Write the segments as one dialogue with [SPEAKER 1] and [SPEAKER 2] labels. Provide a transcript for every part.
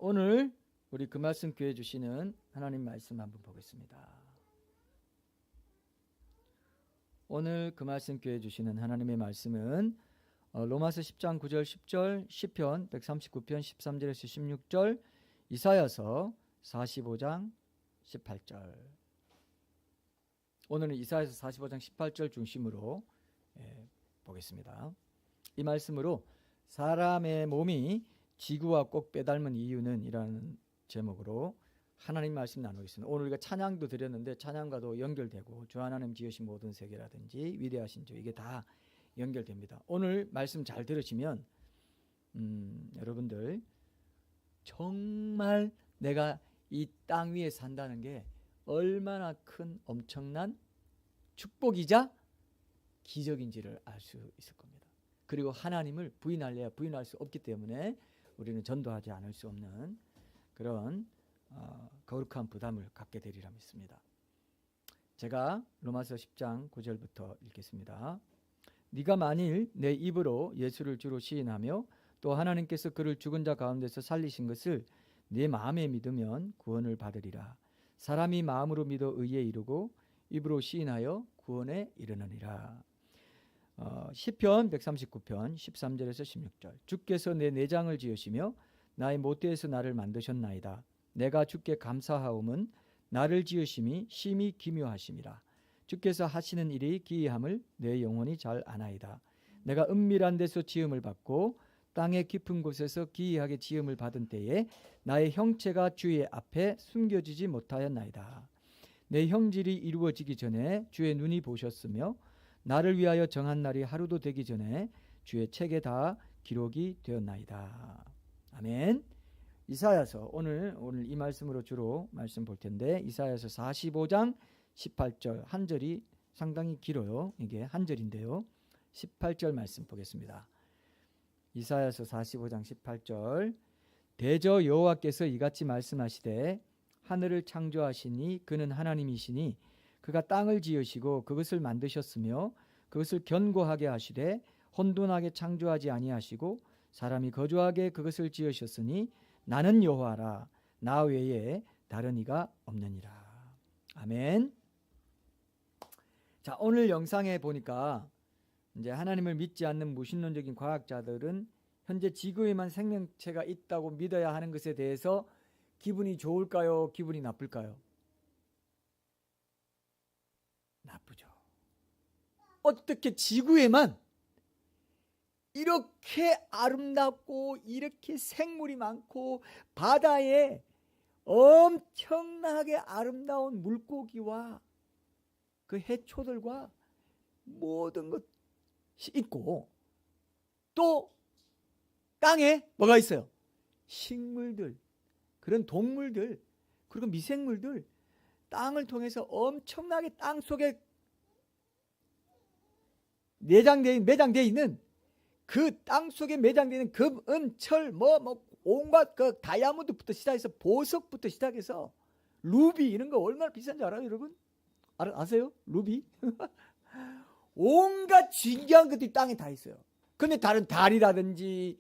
[SPEAKER 1] 오늘 우리 그 말씀 교회 주시는 하나님 말씀 한번 보겠습니다. 오늘 그 말씀 교회 주시는 하나님의 말씀은 로마서 10장 9절 10절 시편 139편 13절에서 16절 이사야서 45장 18절. 오늘은 이사야서 45장 18절 중심으로 보겠습니다. 이 말씀으로 사람의 몸이 지구와 꼭 빼닮은 이유는 이라는 제목으로 하나님 말씀 나누겠습니다. 오늘 우리가 찬양도 드렸는데 찬양과도 연결되고 주 하나님 지으신 모든 세계라든지 위대하신 주 이게 다 연결됩니다. 오늘 말씀 잘 들으시면 여러분들 정말 내가 이 땅 위에 산다는 게 얼마나 큰 엄청난 축복이자 기적인지를 알 수 있을 겁니다. 그리고 하나님을 부인할래야 부인할 수 없기 때문에 우리는 전도하지 않을 수 없는 그런 거룩한 부담을 갖게 되리라 믿습니다. 제가 로마서 10장 9절부터 읽겠습니다. 네가 만일 내 입으로 예수를 주로 시인하며 또 하나님께서 그를 죽은 자 가운데서 살리신 것을 네 마음에 믿으면 구원을 받으리라. 사람이 마음으로 믿어 의에 이르고 입으로 시인하여 구원에 이르느니라. 시편 139편 13절에서 16절. 주께서 내 내장을 지으시며 나의 모태에서 나를 만드셨나이다. 내가 주께 감사하옴은 나를 지으심이 심히 기묘하심이라. 주께서 하시는 일이 기이함을 내 영혼이 잘 아나이다. 내가 은밀한 데서 지음을 받고 땅의 깊은 곳에서 기이하게 지음을 받은 때에 나의 형체가 주의 앞에 숨겨지지 못하였나이다. 내 형질이 이루어지기 전에 주의 눈이 보셨으며 나를 위하여 정한 날이 하루도 되기 전에 주의 책에 다 기록이 되었나이다. 아멘. 이사야서 오늘 이 말씀으로 주로 말씀 볼 텐데 이사야서 45장 18절 한 절이 상당히 길어요. 이게 한 절인데요. 18절 말씀 보겠습니다. 이사야서 45장 18절. 대저 여호와께서 이같이 말씀하시되 하늘을 창조하시니 그는 하나님이시니 그가 땅을 지으시고 그것을 만드셨으며 그것을 견고하게 하시되 혼돈하게 창조하지 아니하시고 사람이 거주하게 그것을 지으셨으니 나는 여호와라. 나 외에 다른 이가 없느니라. 아멘. 자, 오늘 영상에 보니까 이제 하나님을 믿지 않는 무신론적인 과학자들은 현재 지구에만 생명체가 있다고 믿어야 하는 것에 대해서 기분이 좋을까요? 기분이 나쁠까요? 나쁘죠. 어떻게 지구에만 이렇게 아름답고 이렇게 생물이 많고 바다에 엄청나게 아름다운 물고기와 그 해초들과 모든 것이 있고 또 땅에 뭐가 있어요? 식물들, 그런 동물들, 그리고 미생물들, 땅을 통해서 엄청나게 땅 속에 매장되어 있는 그 땅 속에 매장되어 있는 금, 은, 철, 온갖 그 다이아몬드부터 시작해서 보석부터 시작해서 루비 이런 거 얼마나 비싼지 알아요, 여러분? 아세요? 루비? 온갖 진귀한 것들이 땅에 다 있어요. 근데 다른 달이라든지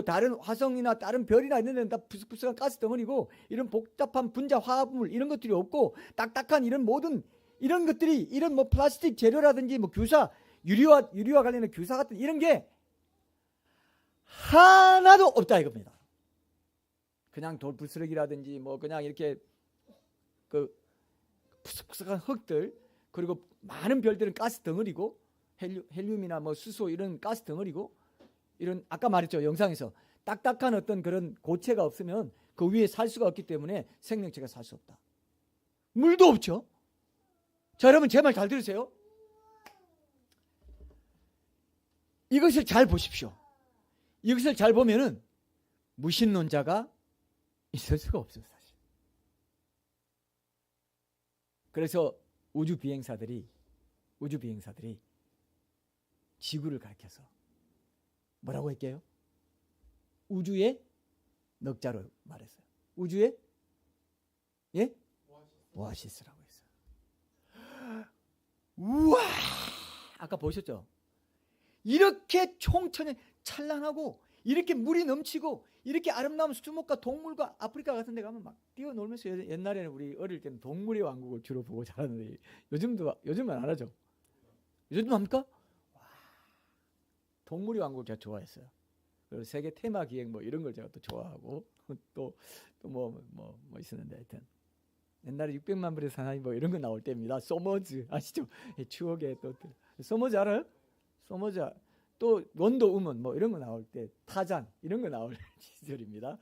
[SPEAKER 1] 다른 화성이나 다른 별이나 이런 데는 다 부스부스한 가스 덩어리고 이런 복잡한 분자 화합물 이런 것들이 없고 딱딱한 이런 모든 이런 것들이 이런 플라스틱 재료라든지 규사 유리와 관련된 규사 같은 이런 게 하나도 없다 이겁니다. 그냥 돌불쓰레기라든지 그냥 이렇게 그 푸석푸석한 흙들 그리고 많은 별들은 가스 덩어리고 헬륨이나 수소 이런 가스 덩어리고 이런 아까 말했죠 영상에서 딱딱한 어떤 그런 고체가 없으면 그 위에 살 수가 없기 때문에 생명체가 살 수 없다. 물도 없죠. 자, 여러분 제 말 잘 들으세요. 이것을 잘 보십시오. 이것을 잘 보면은 무신론자가 있을 수가 없어요, 사실. 그래서 우주 비행사들이 지구를 가리켜서 뭐라고 했게요? 우주의 넉자로 말했어요. 우주의 오아시스라고 했어요. 우와! 아까 보셨죠? 이렇게 총천연 찬란하고 이렇게 물이 넘치고 이렇게 아름다운 수목과 동물과 아프리카 같은 데 가면 막 뛰어놀면서 옛날에는 우리 어릴 때는 동물의 왕국을 주로 보고 자랐는데 요즘은 안 하죠. 요즘도 합니까? 와, 동물의 왕국을 제가 좋아했어요. 그리고 세계 테마 기획 뭐 이런 걸 제가 또 좋아하고 또 뭐 있었는데 하여튼 옛날에 600만 불의 사나이 뭐 이런 거 나올 때입니다. 소머즈 아시죠? 추억의 또 소머즈 알아요? 소머즈 또 원더 우먼 뭐 이런 거 나올 때 타잔 이런 거 나올 시절입니다.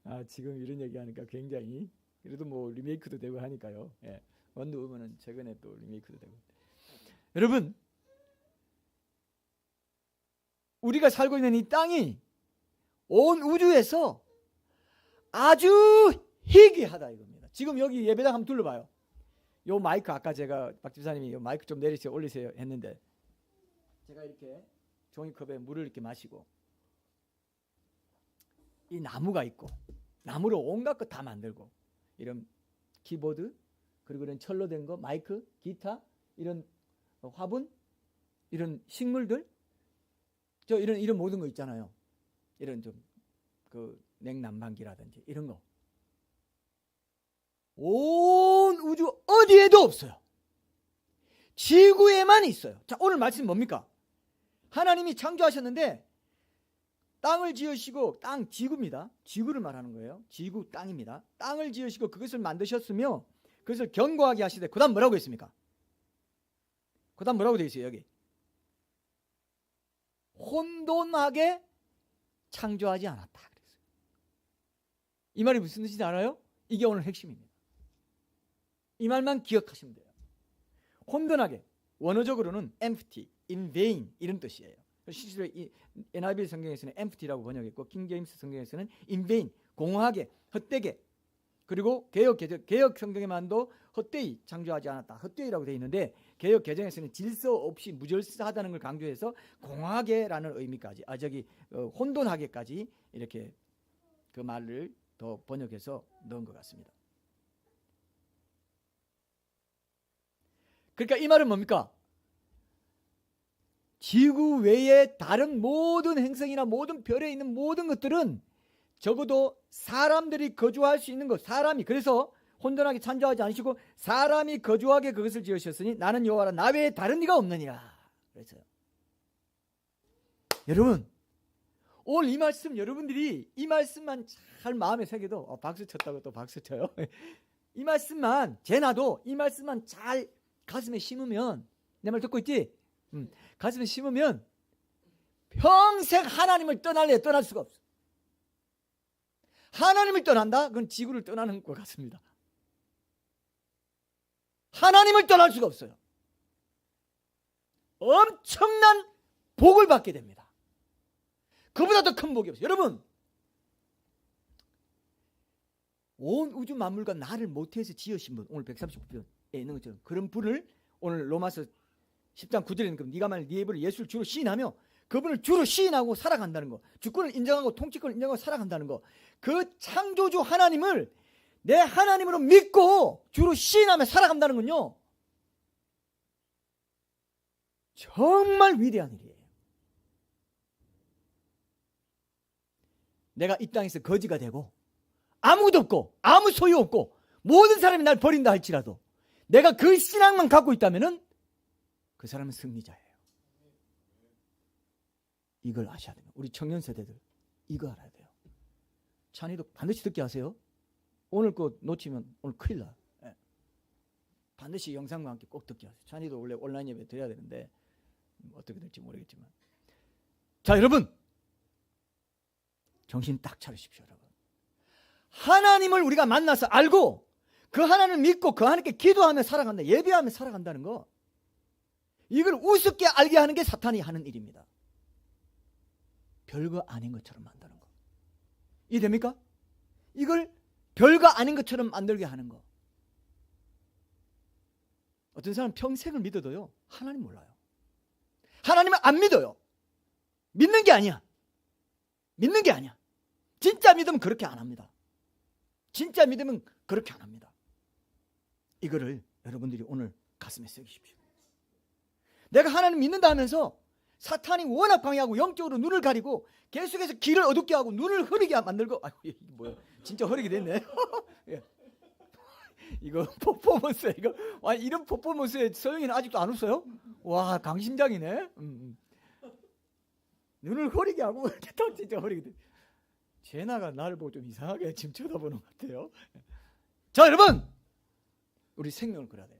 [SPEAKER 1] 아, 지금 이런 얘기하니까 굉장히 그래도 뭐 리메이크도 되고 하니까요. 예. 원더 우먼은 최근에 또 리메이크도 되고. 여러분, 우리가 살고 있는 이 땅이 온 우주에서 아주 희귀하다 이겁니다. 지금 여기 예배당 한번 둘러봐요. 요 마이크 아까 제가 박 집사님이 요 마이크 좀 내리세요 올리세요 했는데 제가 이렇게 종이컵에 물을 이렇게 마시고 이 나무가 있고 나무로 온갖 것 다 만들고 이런 키보드 그리고 이런 철로 된 거 마이크 기타 이런 화분 이런 식물들 저 이런 모든 거 있잖아요. 이런 좀 그 냉난방기라든지 이런 거 온 우주 어디에도 없어요. 지구에만 있어요. 자, 오늘 말씀 뭡니까? 하나님이 창조하셨는데 땅을 지으시고 땅 지구입니다. 지구를 말하는 거예요. 지구 땅입니다. 땅을 지으시고 그것을 만드셨으며 그것을 견고하게 하시되 그다음 뭐라고 했습니까? 그다음 뭐라고 되어 있어요? 여기 혼돈하게 창조하지 않았다 그랬어요. 이 말이 무슨 뜻인지 알아요? 이게 오늘 핵심입니다. 이 말만 기억하시면 돼요. 혼돈하게 원어적으로는 empty, in vain 이런 뜻이에요. 실제로 이 NIV 성경에서는 empty라고 번역했고 킹 제임스 성경에서는 in vain, 공허하게, 헛되게 그리고 개역 성경에만도 헛되이 창조하지 않았다. 헛되이라고 되어 있는데 개역 개정에서는 질서 없이 무질서하다는 걸 강조해서 공허하게라는 의미까지 혼돈하게까지 이렇게 그 말을 더 번역해서 넣은 것 같습니다. 그러니까 이 말은 뭡니까? 지구 외의 다른 모든 행성이나 모든 별에 있는 모든 것들은 적어도 사람들이 거주할 수 있는 것, 사람이 그래서 혼돈하게 창조하지 않으시고 사람이 거주하게 그것을 지으셨으니 나는 여호와라 나 외에 다른 이가 없느니라 그랬어요. 여러분 오늘 이 말씀 여러분들이 이 말씀만 잘 마음에 새겨도 박수 쳤다고 또 박수 쳐요. 이 말씀만 제나도 이 말씀만 잘 가슴에 심으면 내 말 듣고 있지? 가슴에 심으면 평생 하나님을 떠날래 떠날 수가 없어. 하나님을 떠난다? 그건 지구를 떠나는 것 같습니다. 하나님을 떠날 수가 없어요. 엄청난 복을 받게 됩니다. 그보다 더 큰 복이 없어요. 여러분 온 우주 만물과 나를 모태에서 지으신 분 오늘 139편에 있는 것처럼 그런 분을 오늘 로마서 10장 9절에 있는 네가 만일 네 입으로 예수를 주로 시인하며 그분을 주로 시인하고 살아간다는 거 주권을 인정하고 통치권을 인정하고 살아간다는 거 그 창조주 하나님을 내 하나님으로 믿고 주로 시인하며 살아간다는 건요 정말 위대한 일이에요. 내가 이 땅에서 거지가 되고 아무것도 없고 아무 소유 없고 모든 사람이 날 버린다 할지라도 내가 그 신앙만 갖고 있다면은 그 사람은 승리자예요. 이걸 아셔야 됩니다. 우리 청년 세대들 이거 알아야 돼요. 찬이도 반드시 듣게 하세요. 오늘 거 놓치면 오늘 큰일 나. 예. 반드시 영상과 함께 꼭 듣게 하세요. 찬이도 원래 온라인 예배 드려야 되는데 어떻게 될지 모르겠지만 자 여러분 정신 딱 차리십시오. 여러분 하나님을 우리가 만나서 알고 그 하나님을 믿고 그 하나님께 기도하며 살아간다 예배하며 살아간다는 거 이걸 우습게 알게 하는 게 사탄이 하는 일입니다. 별거 아닌 것처럼 만드는 거 이해됩니까? 이걸 별거 아닌 것처럼 만들게 하는 거 어떤 사람은 평생을 믿어도요 하나님 몰라요. 하나님을 안 믿어요. 믿는 게 아니야. 믿는 게 아니야. 진짜 믿으면 그렇게 안 합니다. 진짜 믿으면 그렇게 안 합니다. 이거를 여러분들이 오늘 가슴에 새기십시오. 내가 하나님 믿는다 하면서 사탄이 워낙 방해하고 영적으로 눈을 가리고 계속해서 길을 어둡게 하고 눈을 흐리게 만들고, 아이고 이게 뭐야, 진짜 흐리게 됐네. 예. 이거 퍼포먼스, 이거 와, 이런 퍼포먼스에 서영이는 아직도 안 웃어요? 와, 강심장이네. 눈을 흐리게 하고 이렇게 또 진짜 흐리게 돼. 제나가 나를 보고 좀 이상하게 지금 쳐다보는 것 같아요. 자, 여러분, 우리 생명을 그려야 돼요.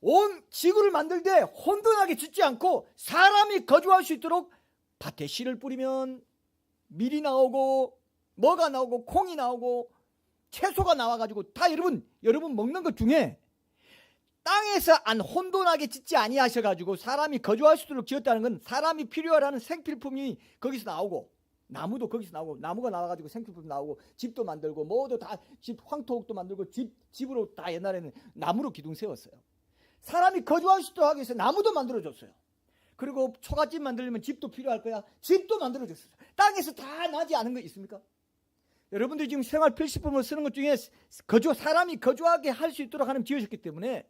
[SPEAKER 1] 온 지구를 만들 때 혼돈하게 짓지 않고 사람이 거주할 수 있도록 밭에 씨를 뿌리면 밀이 나오고 뭐가 나오고 콩이 나오고 채소가 나와가지고 다 여러분 먹는 것 중에 땅에서 안 혼돈하게 짓지 아니하셔가지고 사람이 거주할 수 있도록 지었다는 건 사람이 필요하라는 생필품이 거기서 나오고 나무도 거기서 나오고 나무가 나와가지고 생필품 나오고 집도 만들고 뭐도 다 집 황토옥도 만들고 집으로 다 옛날에는 나무로 기둥 세웠어요. 사람이 거주할 수 있도록 하기 위해서 나무도 만들어줬어요. 그리고 초가집 만들려면 집도 필요할 거야. 집도 만들어줬어요. 땅에서 다 나지 않은 거 있습니까? 여러분들이 지금 생활 필수품을 쓰는 것 중에 사람이 거주하게 할 수 있도록 하나님 지으셨기 때문에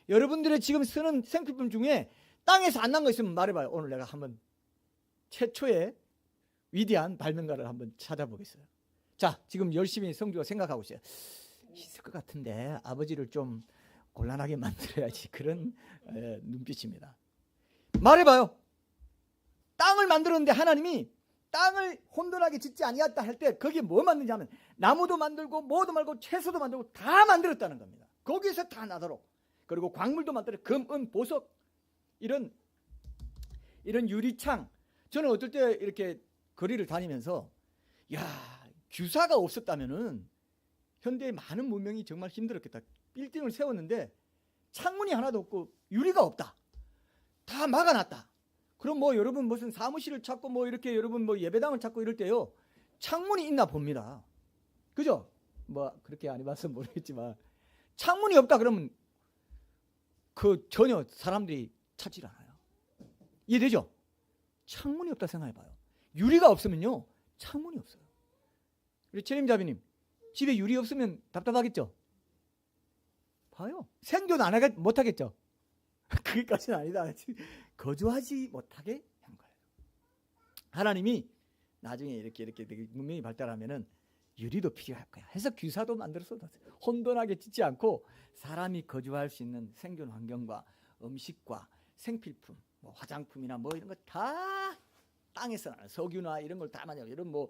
[SPEAKER 1] 여러분들의 지금 쓰는 생필품 중에 땅에서 안 난 거 있으면 말해봐요. 오늘 내가 한번 최초의 위대한 발명가를 한번 찾아보겠어요. 자, 지금 열심히 성주가 생각하고 있어요. 있을 것 같은데 아버지를 좀 곤란하게 만들어야지, 그런 눈빛입니다. 말해봐요. 땅을 만들었는데 하나님이 땅을 혼돈하게 짓지 아니했다 할 때 거기에 뭐 만드냐면 나무도 만들고 뭐도 말고 채소도 만들고 다 만들었다는 겁니다. 거기서 다 나도록. 그리고 광물도 만들어 금, 은, 보석, 이런 유리창. 저는 어떨 때 이렇게 거리를 다니면서 야, 규사가 없었다면은 현대의 많은 문명이 정말 힘들었겠다. 빌딩을 세웠는데 창문이 하나도 없고 유리가 없다. 다 막아놨다. 그럼 뭐 여러분 무슨 사무실을 찾고 뭐 이렇게 여러분 뭐 예배당을 찾고 이럴 때요, 창문이 있나 봅니다. 그죠? 뭐 그렇게 안 해봐서 모르겠지만 창문이 없다 그러면 그 전혀 사람들이 찾질 않아요. 이해되죠? 창문이 없다 생각해봐요. 유리가 없으면요 창문이 없어요. 우리 최림자비님 집에 유리 없으면 답답하겠죠? 봐요. 생존 못하겠죠? 그게까지는 아니다. 거주하지 못하게 한 거예요. 하나님이 나중에 이렇게 문명이 발달하면은 유리도 필요할 거야 해서 규사도 만들어서 혼돈하게 짓지 않고 사람이 거주할 수 있는 생존 환경과 음식과 생필품, 뭐 화장품이나 뭐 이런 거 다 땅에서 나는 석유나 이런 걸 다 만들고, 이런 뭐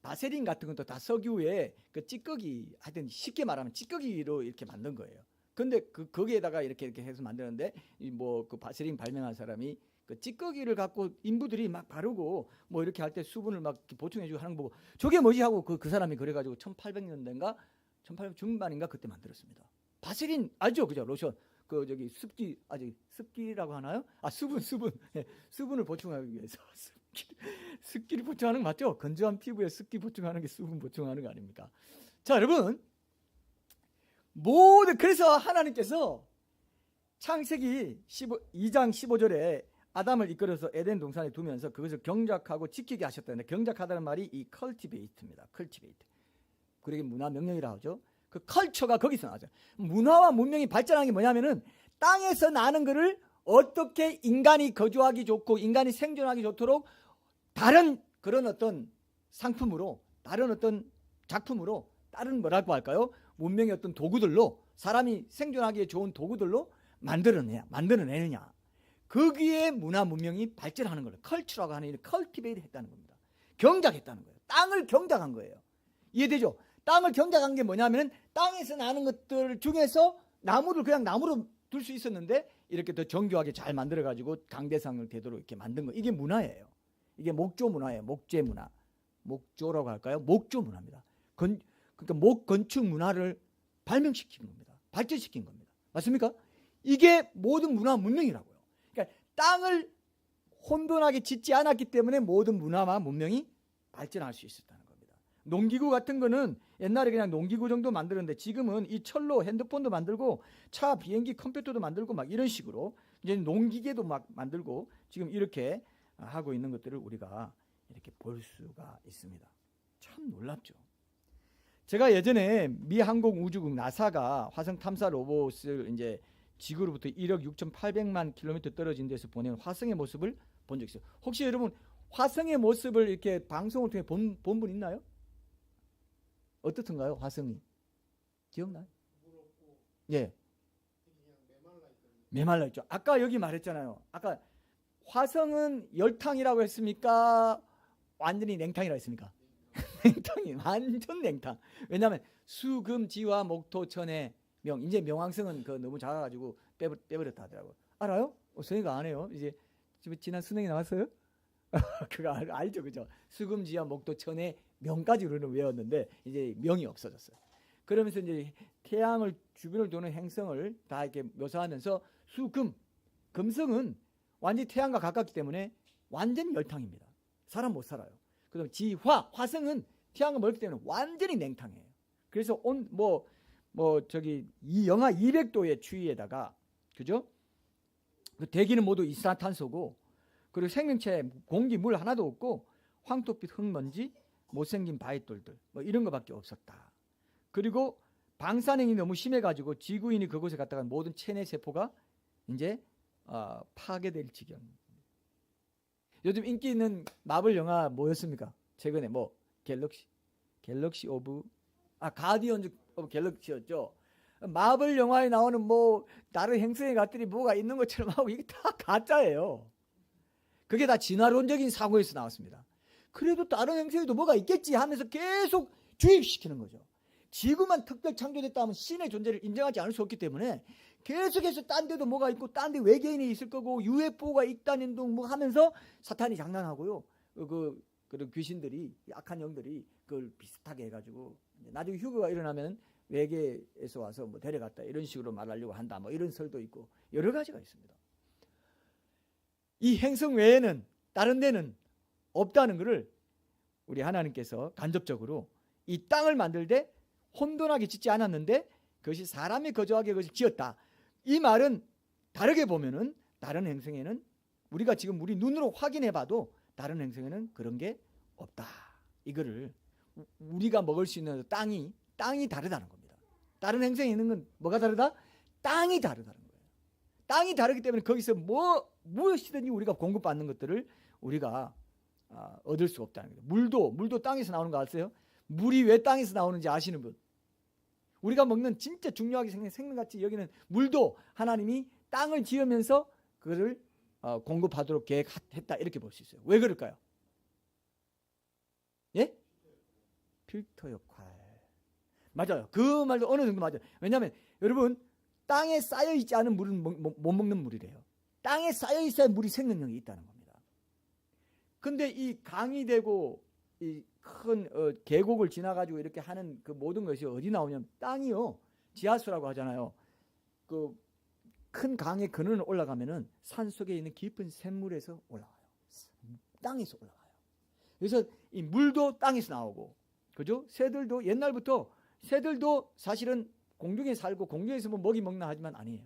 [SPEAKER 1] 바세린 같은 것도 다 석유에 그 찌꺼기, 하여튼 쉽게 말하면 찌꺼기로 이렇게 만든 거예요. 근데 거기에다가 이렇게 해서 만드는데 뭐 그 바세린 발명한 사람이 그 찌꺼기를 갖고 인부들이 막 바르고 뭐 이렇게 할 때 수분을 막 보충해주고 하는 거 보고 저게 뭐지 하고 그 사람이 그래가지고 1800년대인가 1800 중반인가 그때 만들었습니다. 바세린 알죠, 그죠? 로션 그 저기 습기라고 하나요? 아 수분 네, 수분을 보충하기 위해서 습기를 보충하는 거 맞죠? 건조한 피부에 습기 보충하는 게 수분 보충하는 거 아닙니까? 자, 여러분, 그래서 하나님께서 창세기 2장 15절에 아담을 이끌어서 에덴 동산에 두면서 그것을 경작하고 지키게 하셨다는데, 경작하다는 말이 이 cultivate입니다. cultivate. 그러게 문화 명령이라고 하죠. 그 컬처가 거기서 나오죠. 문화와 문명이 발전한 게 뭐냐면은 땅에서 나는 거를 어떻게 인간이 거주하기 좋고 인간이 생존하기 좋도록 다른 그런 어떤 상품으로, 다른 어떤 작품으로, 다른 뭐라고 할까요? 문명의 어떤 도구들로, 사람이 생존하기에 좋은 도구들로 만들어내느냐. 거기에 문화 문명이 발전하는 거예요. 컬처라고 하는 일을 컬티베이트 했다는 겁니다. 경작했다는 거예요. 땅을 경작한 거예요. 이해되죠? 땅을 경작한 게 뭐냐면 땅에서 나는 것들 중에서 나무를 그냥 나무로 둘 수 있었는데 이렇게 더 정교하게 잘 만들어가지고 강대상을 되도록 이렇게 만든 거. 이게 문화예요. 이게 목조 문화예요. 목재 문화. 목조라고 할까요? 목조 문화입니다. 그러니까 목건축 문화를 발명시킨 겁니다. 발전시킨 겁니다. 맞습니까? 이게 모든 문화 문명이라고요. 그러니까 땅을 혼돈하게 짓지 않았기 때문에 모든 문화와 문명이 발전할 수 있었다는 겁니다. 농기구 같은 거는 옛날에 그냥 농기구 정도 만들었는데 지금은 이 철로 핸드폰도 만들고 차, 비행기, 컴퓨터도 만들고 막 이런 식으로 이제 농기계도 막 만들고 지금 이렇게 하고 있는 것들을 우리가 이렇게 볼 수가 있습니다. 참 놀랍죠. 제가 예전에 미 항공우주국 나사가 화성 탐사 로봇을 이제 지구로부터 1억 6,800만 킬로미터 떨어진 데서 보낸 화성의 모습을 본 적 있어요. 혹시 여러분 화성의 모습을 이렇게 방송을 통해 본 분 있나요? 어떻던가요? 화성이 기억나요? 예. 메말라 있죠. 아까 여기 말했잖아요. 아까 화성은 열탕이라고 했습니까? 완전히 냉탕이라고 했습니까? 냉탕이 완전 냉탕. 왜냐하면 수금지와 목토천의 명. 이제 명왕성은 그 너무 작아가지고 빼버렸다 하더라고. 알아요? 선생님가 안 해요. 이제 지난 수능이 나왔어요? 그거 알죠, 그죠? 수금지와 목토천의 명까지 우리는 외웠는데 이제 명이 없어졌어요. 그러면서 이제 태양을 주변을 도는 행성을 다 이렇게 묘사하면서 금성은 완전히 태양과 가깝기 때문에 완전히 열탕입니다. 사람 못 살아요. 그다음 화성은 태양과 멀기 때문에 완전히 냉탕이에요. 그래서 이 영하 200도의 추위에다가 그죠? 그 대기는 모두 이산화탄소고 그리고 생명체 공기 물 하나도 없고 황토빛 흙먼지 못생긴 바위돌들 뭐 이런 거밖에 없었다. 그리고 방사능이 너무 심해가지고 지구인이 그곳에 갔다가 모든 체내 세포가 이제 파괴될 지경. 요즘 인기 있는 마블 영화 뭐였습니까? 최근에 뭐 갤럭시 오브 가디언즈 오브 갤럭시였죠. 마블 영화에 나오는 뭐 다른 행성에 갔더니 뭐가 있는 것처럼 하고 이게 다 가짜예요. 그게 다 진화론적인 사고에서 나왔습니다. 그래도 다른 행성에도 뭐가 있겠지 하면서 계속 주입시키는 거죠. 지구만 특별 창조됐다 하면 신의 존재를 인정하지 않을 수 없기 때문에 계속해서 딴 데도 뭐가 있고 딴 데 외계인이 있을 거고 UFO가 있다는 둥 뭐 하면서 사탄이 장난하고요. 그런 귀신들이 악한 영들이 그걸 비슷하게 해가지고 나중에 휴거가 일어나면 외계에서 와서 뭐 데려갔다 이런 식으로 말하려고 한다 뭐 이런 설도 있고 여러 가지가 있습니다. 이 행성 외에는 다른 데는 없다는 것을 우리 하나님께서 간접적으로 이 땅을 만들 때 혼돈하게 짓지 않았는데 그것이 사람이 거주하게 그것을 지었다. 이 말은 다르게 보면은 다른 행성에는 우리가 지금 우리 눈으로 확인해 봐도 다른 행성에는 그런 게 없다. 이거를 우리가 먹을 수 있는 땅이 다르다는 겁니다. 다른 행성에 있는 건 뭐가 다르다? 땅이 다르다는 거예요. 땅이 다르기 때문에 거기서 무엇이든지 우리가 공급받는 것들을 우리가 얻을 수 없다는 거예요. 물도 땅에서 나오는 거 아세요? 물이 왜 땅에서 나오는지 아시는 분? 우리가 먹는 진짜 중요하게 생긴 생명같이 여기는 물도 하나님이 땅을 지으면서 그것을 공급하도록 계획했다 이렇게 볼 수 있어요. 왜 그럴까요? 예? 필터 역할. 맞아요. 그 말도 어느 정도 맞아요. 왜냐하면 여러분 땅에 쌓여있지 않은 물은 못 먹는 물이래요. 땅에 쌓여있어야 물이 생명력이 있다는 겁니다. 근데 이 강이 되고 이 큰 계곡을 지나가지고 이렇게 하는 그 모든 것이 어디 나오냐면 땅이요. 지하수라고 하잖아요. 그 큰 강의 근원을 올라가면은 산 속에 있는 깊은 샘물에서 올라와요. 땅에서 올라와요. 그래서 이 물도 땅에서 나오고, 그죠? 새들도 옛날부터 새들도 사실은 공중에 살고 공중에서 뭐 먹이 먹나 하지만 아니에요.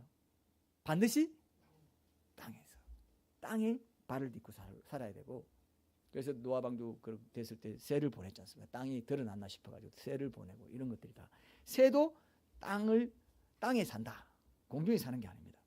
[SPEAKER 1] 반드시 땅에서 땅에 발을 딛고 살아야 되고. 그래서 노아방도 그렇게 됐을 때 새를 보냈지 않습니까? 땅이 드러났나 싶어가지고 새를 보내고 이런 것들이 다. 새도 땅에 산다. 공중에 사는 게 아닙니다.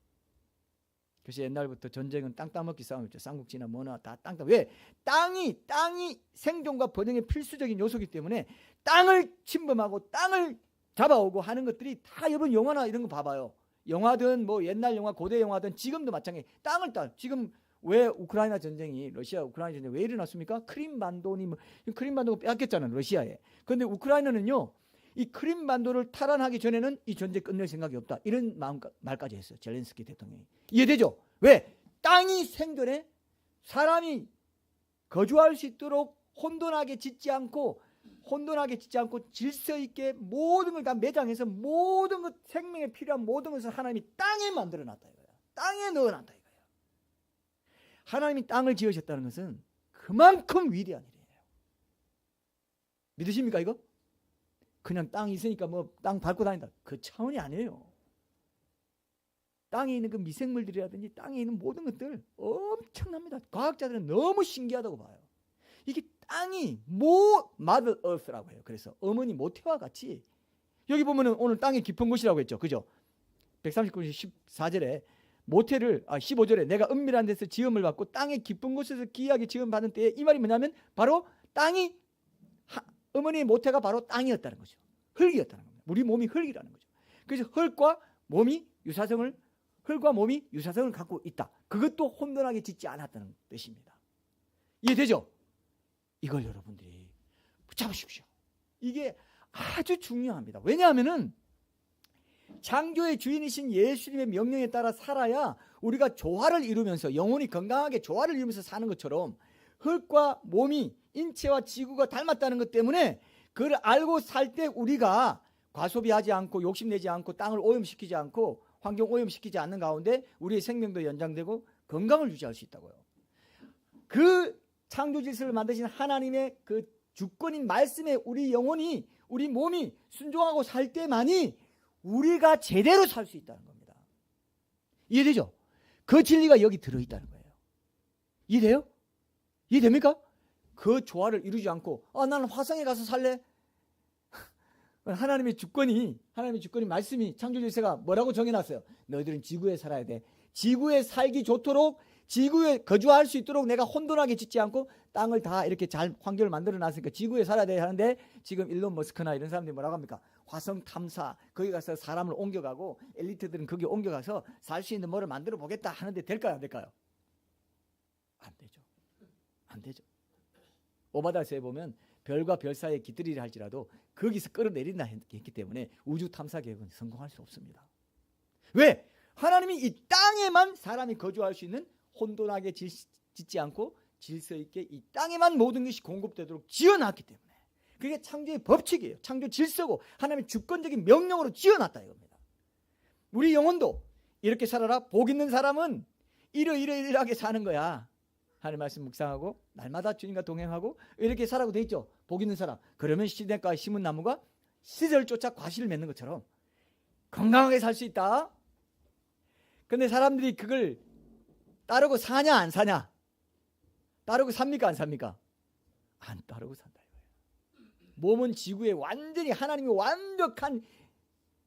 [SPEAKER 1] 그래서 옛날부터 전쟁은 땅 따먹기 싸움이었죠. 삼국지나 뭐나 다 땅 따. 왜? 땅이 생존과 번영의 필수적인 요소이기 때문에 땅을 침범하고 땅을 잡아오고 하는 것들이 다 여러분 영화나 이런 거 봐봐요. 영화든 뭐 옛날 영화, 고대 영화든 지금도 마찬가지. 땅을 지금 왜 우크라이나 전쟁이 러시아 우크라이나 전쟁 왜 일어났습니까? 크림반도니 크림반도가 뺏겼잖아요 러시아에. 그런데 우크라이나는요 이 크림반도를 탈환하기 전에는 이 전쟁 끝낼 생각이 없다 이런 말까지 했어요. 젤렌스키 대통령이. 이해되죠? 왜? 땅이 생존해 사람이 거주할 수 있도록 혼돈하게 짓지 않고 질서 있게 모든 걸 다 매장해서 모든 것 생명에 필요한 모든 것을 하나님이 땅에 만들어놨다 이거야. 땅에 넣어놨다 이거야. 하나님이 땅을 지으셨다는 것은 그만큼 위대한 일이에요. 믿으십니까 이거? 그냥 땅이 있으니까 뭐 땅 밟고 다닌다. 그 차원이 아니에요. 땅에 있는 그 미생물들이라든지 땅에 있는 모든 것들 엄청납니다. 과학자들은 너무 신기하다고 봐요. 이게 땅이 Mother Earth라고 해요. 그래서 어머니 모태와 같이 여기 보면은 오늘 땅이 깊은 곳이라고 했죠. 그죠? 139편 14절에 15절에 내가 은밀한 데서 지음을 받고 땅의 깊은 곳에서 기이하게 지음 받은 때에, 이 말이 뭐냐면 바로 땅이, 어머니의 모태가 바로 땅이었다는 거죠. 흙이었다는 겁니다. 우리 몸이 흙이라는 거죠. 그래서 흙과 몸이 유사성을 갖고 있다. 그것도 혼돈하게 짓지 않았다는 뜻입니다. 이해되죠? 이걸 여러분들이 붙잡으십시오. 이게 아주 중요합니다. 왜냐하면은 창조의 주인이신 예수님의 명령에 따라 살아야 우리가 조화를 이루면서, 영혼이 건강하게 조화를 이루면서 사는 것처럼 흙과 몸이, 인체와 지구가 닮았다는 것 때문에 그걸 알고 살 때 우리가 과소비하지 않고 욕심내지 않고 땅을 오염시키지 않고 환경 오염시키지 않는 가운데 우리의 생명도 연장되고 건강을 유지할 수 있다고요. 그 창조 질서를 만드신 하나님의 그 주권인 말씀에 우리 영혼이, 우리 몸이 순종하고 살 때만이 우리가 제대로 살 수 있다는 겁니다. 이해되죠? 그 진리가 여기 들어있다는 거예요. 이해돼요? 이해됩니까? 그 조화를 이루지 않고 나는 화성에 가서 살래? 하나님의 주권이 말씀이, 창조 질서가 뭐라고 정해놨어요? 너희들은 지구에 살아야 돼. 지구에 살기 좋도록, 지구에 거주할 수 있도록 내가 혼돈하게 짓지 않고 땅을 다 이렇게 잘 환경을 만들어 놨으니까 지구에 살아야 돼 하는데, 지금 일론 머스크나 이런 사람들이 뭐라고 합니까? 화성 탐사, 거기 가서 사람을 옮겨가고 엘리트들은 거기 옮겨가서 살 수 있는 뭐를 만들어 보겠다 하는데 될까요? 안 될까요? 안 되죠. 안 되죠. 오바다서에 보면 별과 별 사이에 깃들이라 할지라도 거기서 끌어내린다 했기 때문에 우주 탐사 계획은 성공할 수 없습니다. 왜? 하나님이 이 땅에만 사람이 거주할 수 있는, 혼돈하게 짓지 않고 질서 있게 이 땅에만 모든 것이 공급되도록 지어놨기 때문에, 그게 창조의 법칙이에요. 창조 질서고 하나님의 주권적인 명령으로 지어놨다 이겁니다. 우리 영혼도 이렇게 살아라. 복 있는 사람은 이러이러이러하게 사는 거야. 하나님 말씀 묵상하고 날마다 주님과 동행하고 이렇게 살라고 돼 있죠. 복 있는 사람. 그러면 시냇가에 심은 나무가 시절 쫓아 과실을 맺는 것처럼 건강하게 살 수 있다. 근데 사람들이 그걸 따르고 사냐 안 사냐? 따르고 삽니까 안 삽니까? 안 따르고 산다 이거예요. 몸은 지구에 완전히 하나님의 완벽한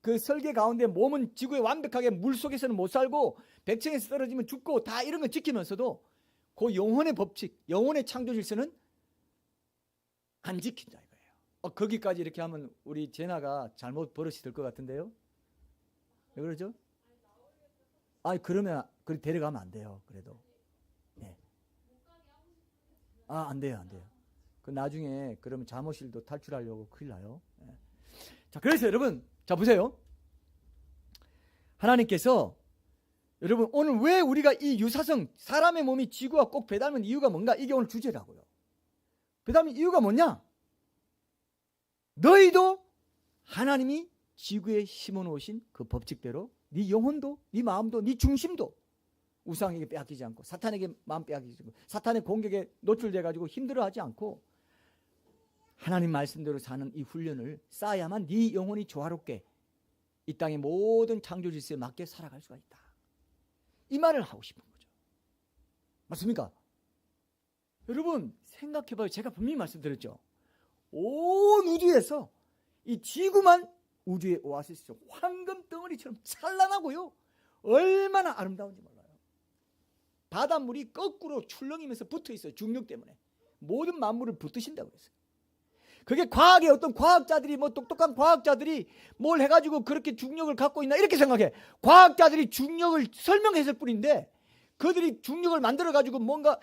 [SPEAKER 1] 그 설계 가운데, 몸은 지구에 완벽하게 물속에서는 못 살고 백층에서 떨어지면 죽고 다 이런 거 지키면서도 그 영혼의 법칙, 영혼의 창조 질서는 안 지킨다 이거예요. 거기까지 이렇게 하면 우리 제나가 잘못 버릇이 될 것 같은데요. 왜 그러죠? 그러면 데려가면 안 돼요. 그래도 네. 안 돼요. 그 나중에 그러면 잠옷실도 탈출하려고 큰일 나요. 네. 자, 그래서 여러분, 자 보세요. 하나님께서 여러분 오늘 왜 우리가 이 유사성, 사람의 몸이 지구와 꼭 배닮은 이유가 뭔가? 이게 오늘 주제라고요. 배닮은 이유가 뭐냐? 너희도 하나님이 지구에 심어놓으신 그 법칙대로 네 영혼도, 네 마음도, 네 중심도 우상에게 빼앗기지 않고, 사탄에게 마음 빼앗기지 않고, 사탄의 공격에 노출돼가지고 힘들어하지 않고 하나님 말씀대로 사는 이 훈련을 쌓아야만 네 영혼이 조화롭게 이 땅의 모든 창조 질서에 맞게 살아갈 수가 있다. 이 말을 하고 싶은 거죠. 맞습니까? 여러분 생각해봐요. 제가 분명히 말씀드렸죠. 온 우주에서 이 지구만 우주의 오아시스죠. 황금 덩어리처럼 찬란하고요. 얼마나 아름다운지 몰라요. 바닷물이 거꾸로 출렁이면서 붙어있어요. 중력 때문에. 모든 만물을 붙드신다고 그랬어요. 그게 과학의 어떤 과학자들이, 똑똑한 과학자들이 뭘 해가지고 그렇게 중력을 갖고 있나 이렇게 생각해. 과학자들이 중력을 설명했을 뿐인데, 그들이 중력을 만들어가지고 뭔가,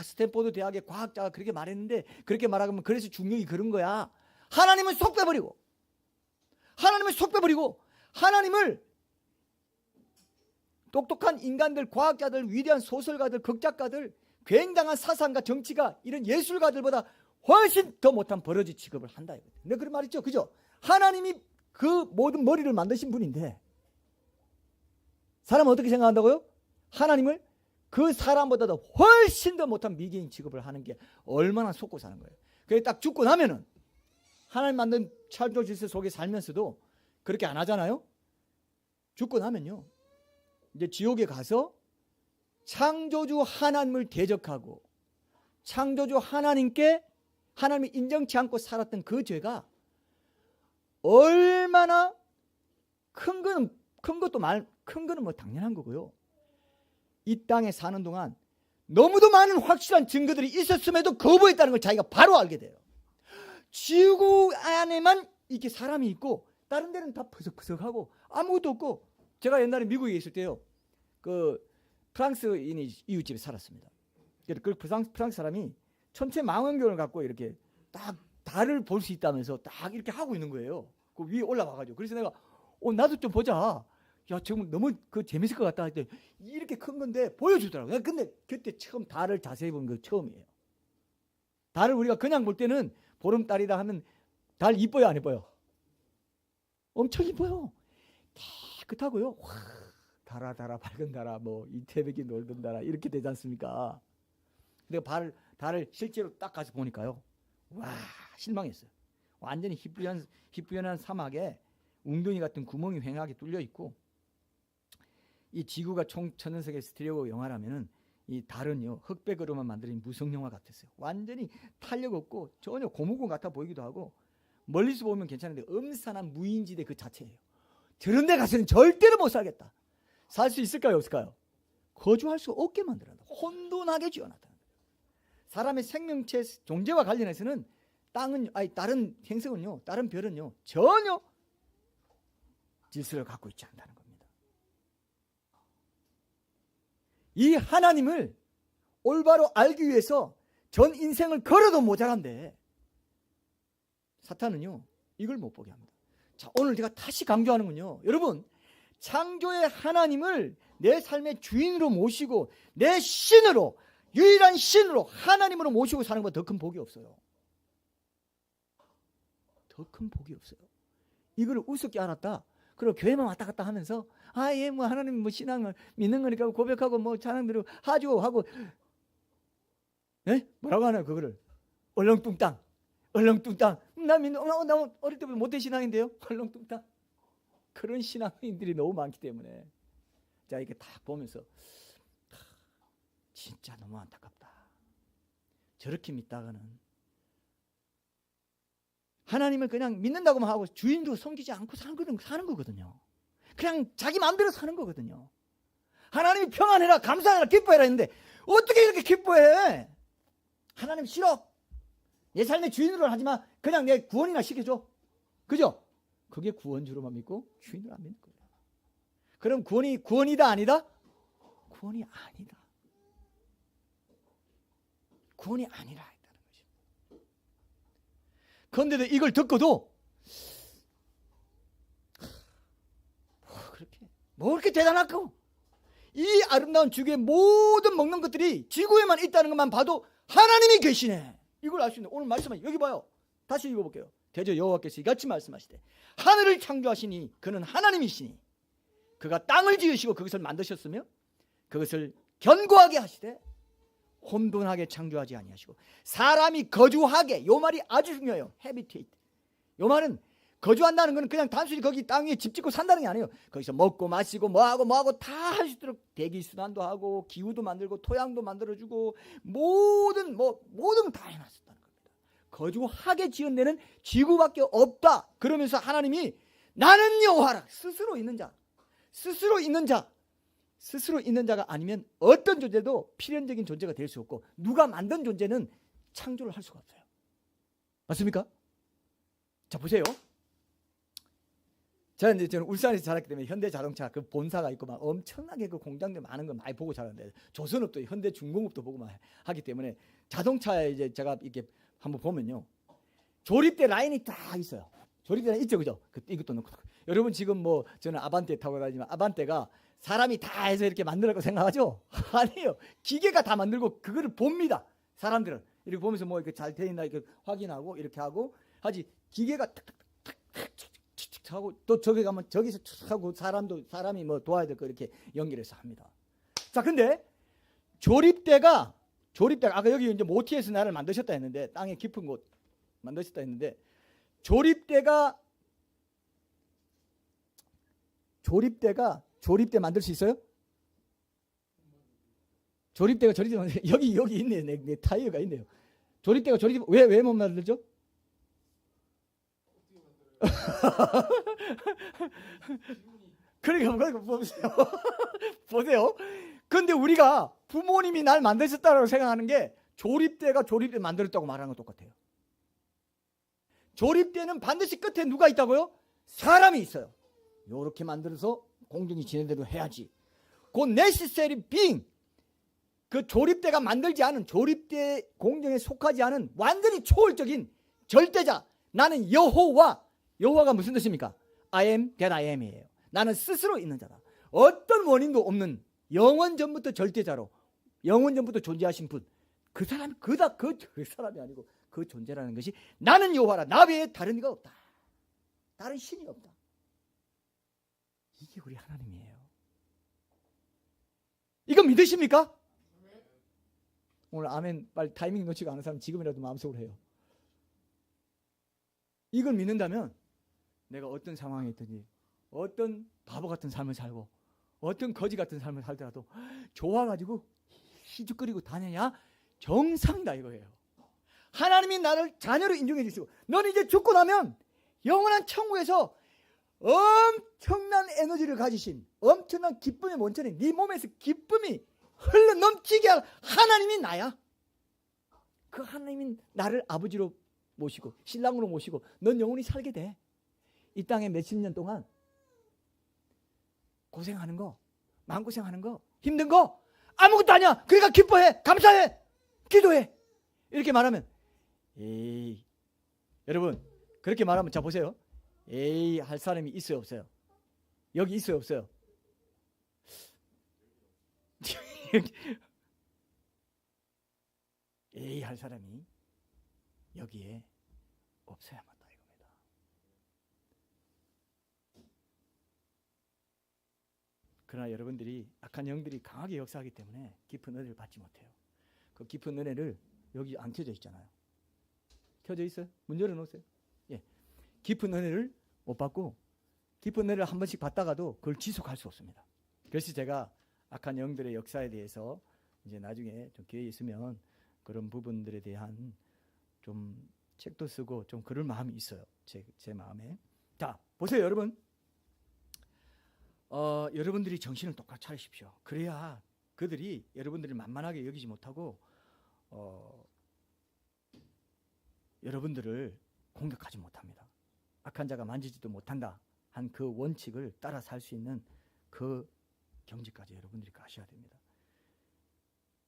[SPEAKER 1] 스탠포드 대학의 과학자가 그렇게 말했는데, 그렇게 말하면 그래서 중력이 그런 거야. 하나님은 속 빼버리고 하나님을 똑똑한 인간들, 과학자들, 위대한 소설가들, 극작가들, 굉장한 사상가, 정치가, 이런 예술가들보다 훨씬 더 못한 버러지 취급을 한다. 근데 그런 말 있죠. 그죠? 하나님이 그 모든 머리를 만드신 분인데 사람은 어떻게 생각한다고요? 하나님을 그 사람보다도 훨씬 더 못한 미개인 취급을 하는 게 얼마나 속고 사는 거예요. 그게 딱 죽고 나면은 하나님 만든 창조 질서 속에 살면서도 그렇게 안 하잖아요. 죽고 나면요, 이제 지옥에 가서 창조주 하나님을 대적하고 창조주 하나님께 하나님이 인정치 않고 살았던 그 죄가 얼마나 큰 큰 것도 큰 거는 뭐 당연한 거고요. 이 땅에 사는 동안 너무도 많은 확실한 증거들이 있었음에도 거부했다는 걸 자기가 바로 알게 돼요. 지구 안에만 이렇게 사람이 있고 다른 데는 다 퍼석퍼석하고 아무것도 없고, 제가 옛날에 미국에 있을 때요, 그 프랑스인이 이웃집에 살았습니다. 그 프랑스 사람이 천체 망원경을 갖고 이렇게 딱 달을 볼 수 있다면서 딱 이렇게 하고 있는 거예요. 그 위에 올라와가지고. 그래서 내가 나도 좀 보자. 야, 지금 너무 재밌을 것 같다 했더니 이렇게 큰 건데 보여주더라고요. 근데 그때 처음 달을 자세히 본 거 처음이에요. 달을 우리가 그냥 볼 때는 보름달이다 하면 달 이뻐요, 안 이뻐요? 엄청 이뻐요. 깨끗하고요. 와, 달아 밝은 달아, 뭐 이태백이 놀던 달아, 이렇게 되지 않습니까? 내가 달을 실제로 딱 가서 보니까요, 와, 실망했어요. 완전히 희뿌연한 사막에 웅덩이 같은 구멍이 휑하게 뚫려 있고, 이 지구가 총 천연석의 스테레오 영화라면은 이 달은요, 흑백으로만 만든 무성 영화 같았어요. 완전히 탄력 없고 전혀 고무공 같아 보이기도 하고, 멀리서 보면 괜찮은데 음산한 무인지대 그 자체예요. 저런 데 가서는 절대로 못 살겠다. 살 수 있을까요, 없을까요? 거주할 수 없게 만들어놨다. 혼돈하게 지어놨다. 사람의 생명체 존재와 관련해서는 다른 행성은요, 다른 별은요, 전혀 질서를 갖고 있지 않다는 겁니다. 이 하나님을 올바로 알기 위해서 전 인생을 걸어도 모자란데 사탄은요, 이걸 못 보게 합니다. 자, 오늘 제가 다시 강조하는군요. 여러분, 창조의 하나님을 내 삶의 주인으로 모시고 내 신으로, 유일한 신으로 하나님으로 모시고 사는 것보다 더 큰 복이 없어요. 더 큰 복이 없어요. 이걸 우습게 알았다. 그리고 교회만 왔다 갔다 하면서 예, 뭐 하나님 뭐 신앙을 믿는 거니까 고백하고 뭐 찬양대로 하죠 하고, 뭐라고 하나요? 그거를 얼렁뚱땅. 나 어릴 때부터 못된 신앙인데요. 얼렁뚱땅. 그런 신앙인들이 너무 많기 때문에, 자, 이렇게 딱 보면서 진짜 너무 안타깝다. 저렇게 믿다가는 하나님을 그냥 믿는다고만 하고 주인도 섬기지 않고 사는 거거든요. 그냥 자기 마음대로 사는 거거든요. 하나님이 평안해라, 감사해라, 기뻐해라 했는데 어떻게 이렇게 기뻐해? 하나님 싫어. 내 삶의 주인으로는 하지만 그냥 내 구원이나 시켜줘. 그죠? 그게 구원주로만 믿고 주인으로 안 믿는 거예요. 그럼 구원이다 아니다? 구원이 아니다. 구원이 아니라 했다는 거죠. 그런데도 이걸 듣고도 뭐 그렇게 대단할까? 이 아름다운 지구의 모든 먹는 것들이 지구에만 있다는 것만 봐도 하나님이 계시네. 이걸 알 수 있는 오늘 말씀은 여기 봐요. 다시 읽어볼게요. 대저 여호와께서 이같이 말씀하시되 하늘을 창조하시니 그는 하나님이시니 그가 땅을 지으시고 그것을 만드셨으며 그것을 견고하게 하시되 혼돈하게 창조하지 아니하시고 사람이 거주하게, 요 말이 아주 중요해요. habitate. 요 말은 거주한다는 것은 그냥 단순히 거기 땅 위에 집 짓고 산다는 게 아니에요. 거기서 먹고 마시고 뭐하고 다 할 수 있도록 대기순환도 하고 기후도 만들고 토양도 만들어주고 모든 거 다 해놨었다는 겁니다. 거주하게 지은 데는 지구밖에 없다. 그러면서 하나님이 나는 여호와라. 스스로 있는 자가 아니면 어떤 존재도 필연적인 존재가 될 수 없고 누가 만든 존재는 창조를 할 수가 없어요. 맞습니까? 자, 보세요. 저는 울산에서 자랐기 때문에 현대자동차 그 본사가 있고 막 엄청나게 그 공장들 많은 거 많이 보고 자랐는데, 조선업도 현대중공업도 보고 막 하기 때문에 자동차에 이제 제가 이렇게 한번 보면요, 조립대 라인이 딱 있어요. 조립대 라인 있죠, 그죠? 이것도 넣고. 여러분 지금 뭐 저는 아반떼 타고 다니지만 아반떼가 사람이 다 해서 이렇게 만들었다고 생각하죠? 아니에요. 기계가 다 만들고 그거를 봅니다. 사람들은 이렇게 보면서 뭐 이렇게 잘 돼 있나 이렇게 확인하고 이렇게 하고 하지, 기계가 탁탁탁탁 하고 또 저기 가면 저기서 하고 사람이 뭐 도와야 될 거 이렇게 연결해서 합니다. 자, 근데 조립대가 아까 여기 이제 모티에서 나를 만드셨다 했는데, 땅의 깊은 곳 만드셨다 했는데, 조립대 만들 수 있어요? 조립대가 여기 있네요. 내 타이어가 있네요. 조립대가 왜 못 만들죠? 그러니까 보세요. 보세요. 근데 우리가 부모님이 날 만드셨다고 생각하는 게 조립대가 조립대 만들었다고 말하는 거 똑같아요. 조립대는 반드시 끝에 누가 있다고요? 사람이 있어요. 요렇게 만들어서 공중이 지네대로 해야지. 그 necessary being, 그 조립대가 만들지 않은, 조립대 공정에 속하지 않은 완전히 초월적인 절대자, 나는 여호와. 여호와가 무슨 뜻입니까? I am that I am이에요. 나는 스스로 있는 자다. 어떤 원인도 없는 영원 전부터 절대자로 영원 전부터 존재하신 분, 그 사람이 그 사람이 아니고 그 존재라는 것이 나는 여호와라. 나 외에 다른 이가 없다. 다른 신이 없다. 이게 우리 하나님이에요. 이거 믿으십니까? 오늘 아멘 빨리 타이밍 놓치고 아는 사람 지금이라도 마음속으로 해요. 이걸 믿는다면 내가 어떤 상황에 있든지, 어떤 바보 같은 삶을 살고 어떤 거지 같은 삶을 살더라도 좋아가지고 희죽거리고 다니냐? 정상이다 이거예요. 하나님이 나를 자녀로 인정해 주시고, 너는 이제 죽고 나면 영원한 천국에서 엄청난 에너지를 가지신, 엄청난 기쁨의 원천인 네 몸에서 기쁨이 흘러 넘치게 할 하나님이 나야. 그 하나님이 나를 아버지로 모시고 신랑으로 모시고 넌 영원히 살게 돼. 이 땅에 몇십 년 동안 고생하는 거, 마음고생하는 거, 힘든 거 아무것도 아니야. 그러니까 기뻐해, 감사해, 기도해. 이렇게 말하면 에이, 여러분 그렇게 말하면 자 보세요. 에이 할 사람이 있어요 없어요? 여기 있어요 없어요? 에이 할 사람이 여기에 없어야 맞다 이겁니다. 그러나 여러분들이 악한 영들이 강하게 역사하기 때문에 깊은 은혜를 받지 못해요. 그 깊은 은혜를 여기 안 켜져 있잖아요. 켜져 있어요? 문 열어놓으세요. 예, 깊은 은혜를 못 받고 깊은 은혜를 한 번씩 받다가도 그걸 지속할 수 없습니다. 그래서 제가 악한 영들의 역사에 대해서 이제 나중에 좀 기회 있으면 그런 부분들에 대한 좀 책도 쓰고 좀 그럴 마음이 있어요. 제 마음에. 자, 보세요, 여러분. 여러분들이 정신을 똑바로 차리십시오. 그래야 그들이 여러분들을 만만하게 여기지 못하고 여러분들을 공격하지 못합니다. 악한 자가 만지지도 못한다 한 그 원칙을 따라 살 수 있는 그 경지까지 여러분들이 가셔야 됩니다.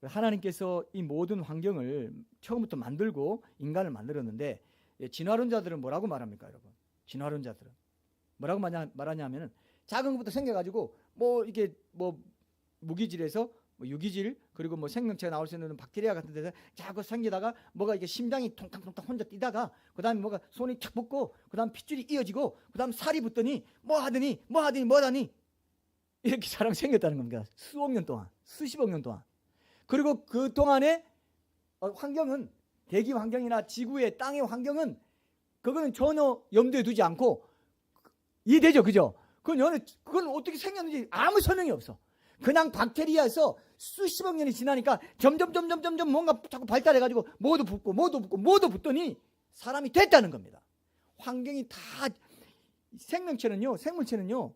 [SPEAKER 1] 하나님께서 이 모든 환경을 처음부터 만들고 인간을 만들었는데, 진화론자들은 뭐라고 말합니까, 여러분? 진화론자들은 뭐라고 말하냐면은 작은 것부터 생겨가지고 뭐 이게 뭐 무기질에서 뭐 유기질, 그리고 뭐 생명체가 나올 수 있는 박테리아 같은 데서 자꾸 생기다가 뭐가 이게 심장이 통탕통탕 혼자 뛰다가 그다음에 뭐가 손이 탁 붙고 그다음 핏줄이 이어지고 그다음 살이 붙더니 뭐 하더니 이렇게 사람 생겼다는 겁니다. 수억 년 동안, 수십억 년 동안. 그리고 그 동안에 환경은, 대기 환경이나 지구의 땅의 환경은 그거는 전혀 염두에 두지 않고, 이해되죠, 그죠? 그건 어떻게 생겼는지 아무 설명이 없어. 그냥 박테리아에서 수십억 년이 지나니까 점점 뭔가 자꾸 발달해가지고 모두 붙더니 사람이 됐다는 겁니다. 환경이 다, 생물체는요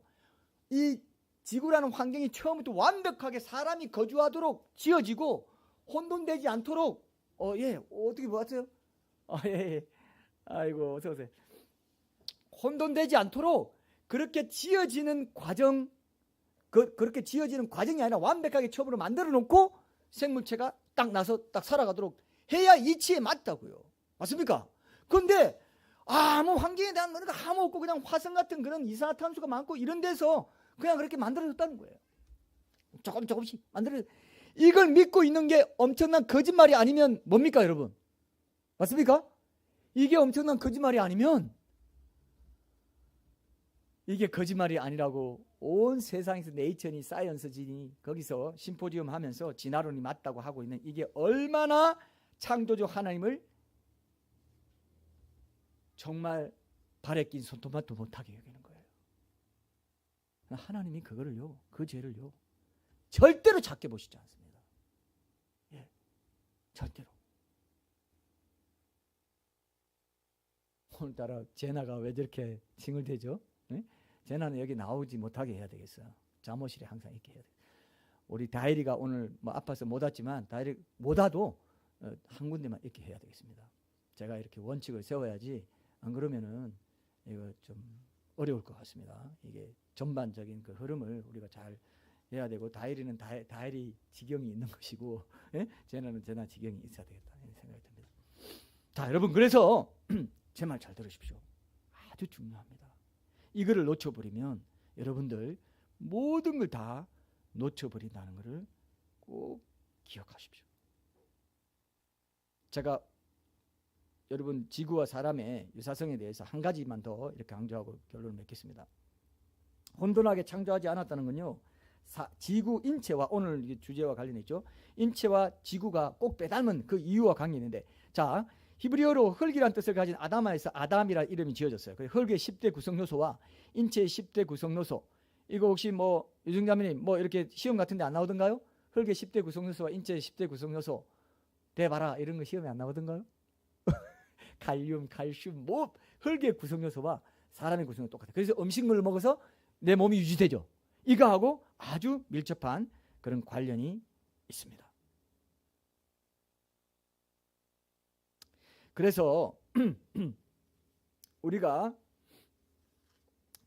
[SPEAKER 1] 이 지구라는 환경이 처음부터 완벽하게 사람이 거주하도록 지어지고 혼돈되지 않도록 어떻게 보았어요? 예. 아이고 어서 오세요. 혼돈되지 않도록 그렇게 지어지는 과정, 그렇게 지어지는 과정이 아니라 완벽하게 처음으로 만들어 놓고 생물체가 딱 나서 딱 살아가도록 해야 이치에 맞다고요. 맞습니까? 그런데 아무 환경에 대한 거는 아무 없고 그냥 화성 같은 그런 이산화탄소가 많고 이런 데서 그냥 그렇게 만들어졌다는 거예요. 조금씩 만들어. 이걸 믿고 있는 게 엄청난 거짓말이 아니면 뭡니까, 여러분? 맞습니까? 이게 엄청난 거짓말이 아니면, 이게 거짓말이 아니라고 온 세상에서 네이처니 사이언스지니 거기서 심포지엄 하면서 진화론이 맞다고 하고 있는, 이게 얼마나 창조주 하나님을 정말 발에 낀 손톱만도 못하게 여기는 거예요. 하나님이 그거를요, 그 죄를요 절대로 작게 보시지 않습니다. 예, 절대로. 오늘따라 제나가 왜 저렇게 징을대죠? 예? 제나는 여기 나오지 못하게 해야 되겠어요. 잠옷실에 항상 있게 해야 돼. 우리 다이리가 오늘 뭐 아파서 못 왔지만 다이리 못 와도 한 군데만 있게 해야 되겠습니다. 제가 이렇게 원칙을 세워야지 안 그러면은 이거 좀 어려울 것 같습니다. 이게 전반적인 그 흐름을 우리가 잘 해야 되고 다이리는 다이리 지경이 있는 것이고 예? 제나는 제나 지경이 있어야 되겠다 이런 생각이 듭니다. 자 여러분 그래서 제 말 잘 들으십시오. 아주 중요합니다. 이거를 놓쳐버리면 여러분들 모든 걸 다 놓쳐버린다는 것을 꼭 기억하십시오. 제가 여러분 지구와 사람의 유사성에 대해서 한 가지만 더 이렇게 강조하고 결론을 맺겠습니다. 혼돈하게 창조하지 않았다는 건요. 지구 인체와 오늘 주제와 관련해 있죠. 인체와 지구가 꼭 빼닮은 그 이유와 관계 있는데 자 히브리어로 흙이란 뜻을 가진 아담아에서 아담이라는 이름이 지어졌어요. 흙의 10대 구성 요소와 인체의 10대 구성 요소 이거 혹시 뭐 유승자매님 뭐 이렇게 시험 같은 데 안 나오던가요? 흙의 10대 구성 요소와 인체의 10대 구성 요소 대봐라 이런 거 시험에 안 나오던가요? 칼륨, 칼슘, 뭐 흙의 구성 요소와 사람의 구성은 똑같아요. 그래서 음식물을 먹어서 내 몸이 유지되죠. 이거하고 아주 밀접한 그런 관련이 있습니다. 그래서 우리가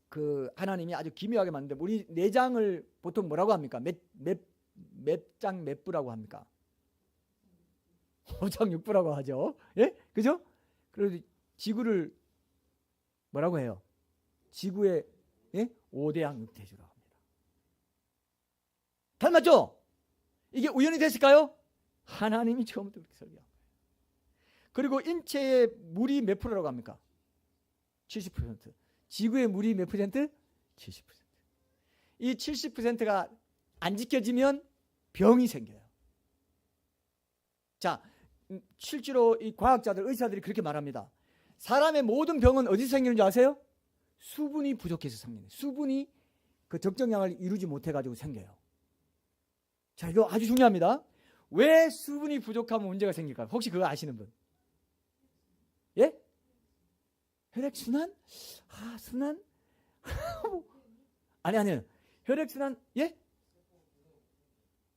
[SPEAKER 1] 그 하나님이 아주 기묘하게 만드는데 우리 내장을 보통 뭐라고 합니까? 몇 장 몇 부라고 합니까? 5장 6부라고 하죠. 예? 그죠? 그래서 지구를 뭐라고 해요? 지구의 예? 5대양 6대주라고 합니다. 닮았죠? 이게 우연이 됐을까요? 하나님이 처음부터 그렇게 설계한 거예요. 그리고 인체의 물이 몇 프로라고 합니까? 70%. 지구의 물이 몇 퍼센트? 70%. 이 70%가 안 지켜지면 병이 생겨요. 자, 실제로 이 과학자들, 의사들이 그렇게 말합니다. 사람의 모든 병은 어디서 생기는 줄 아세요? 수분이 부족해서 생겨요. 수분이 그 적정량을 이루지 못해가지고 생겨요. 자, 이거 아주 중요합니다. 왜 수분이 부족하면 문제가 생길까요? 혹시 그거 아시는 분? 예? 혈액순환? 순환? 아니요. 혈액순환, 예?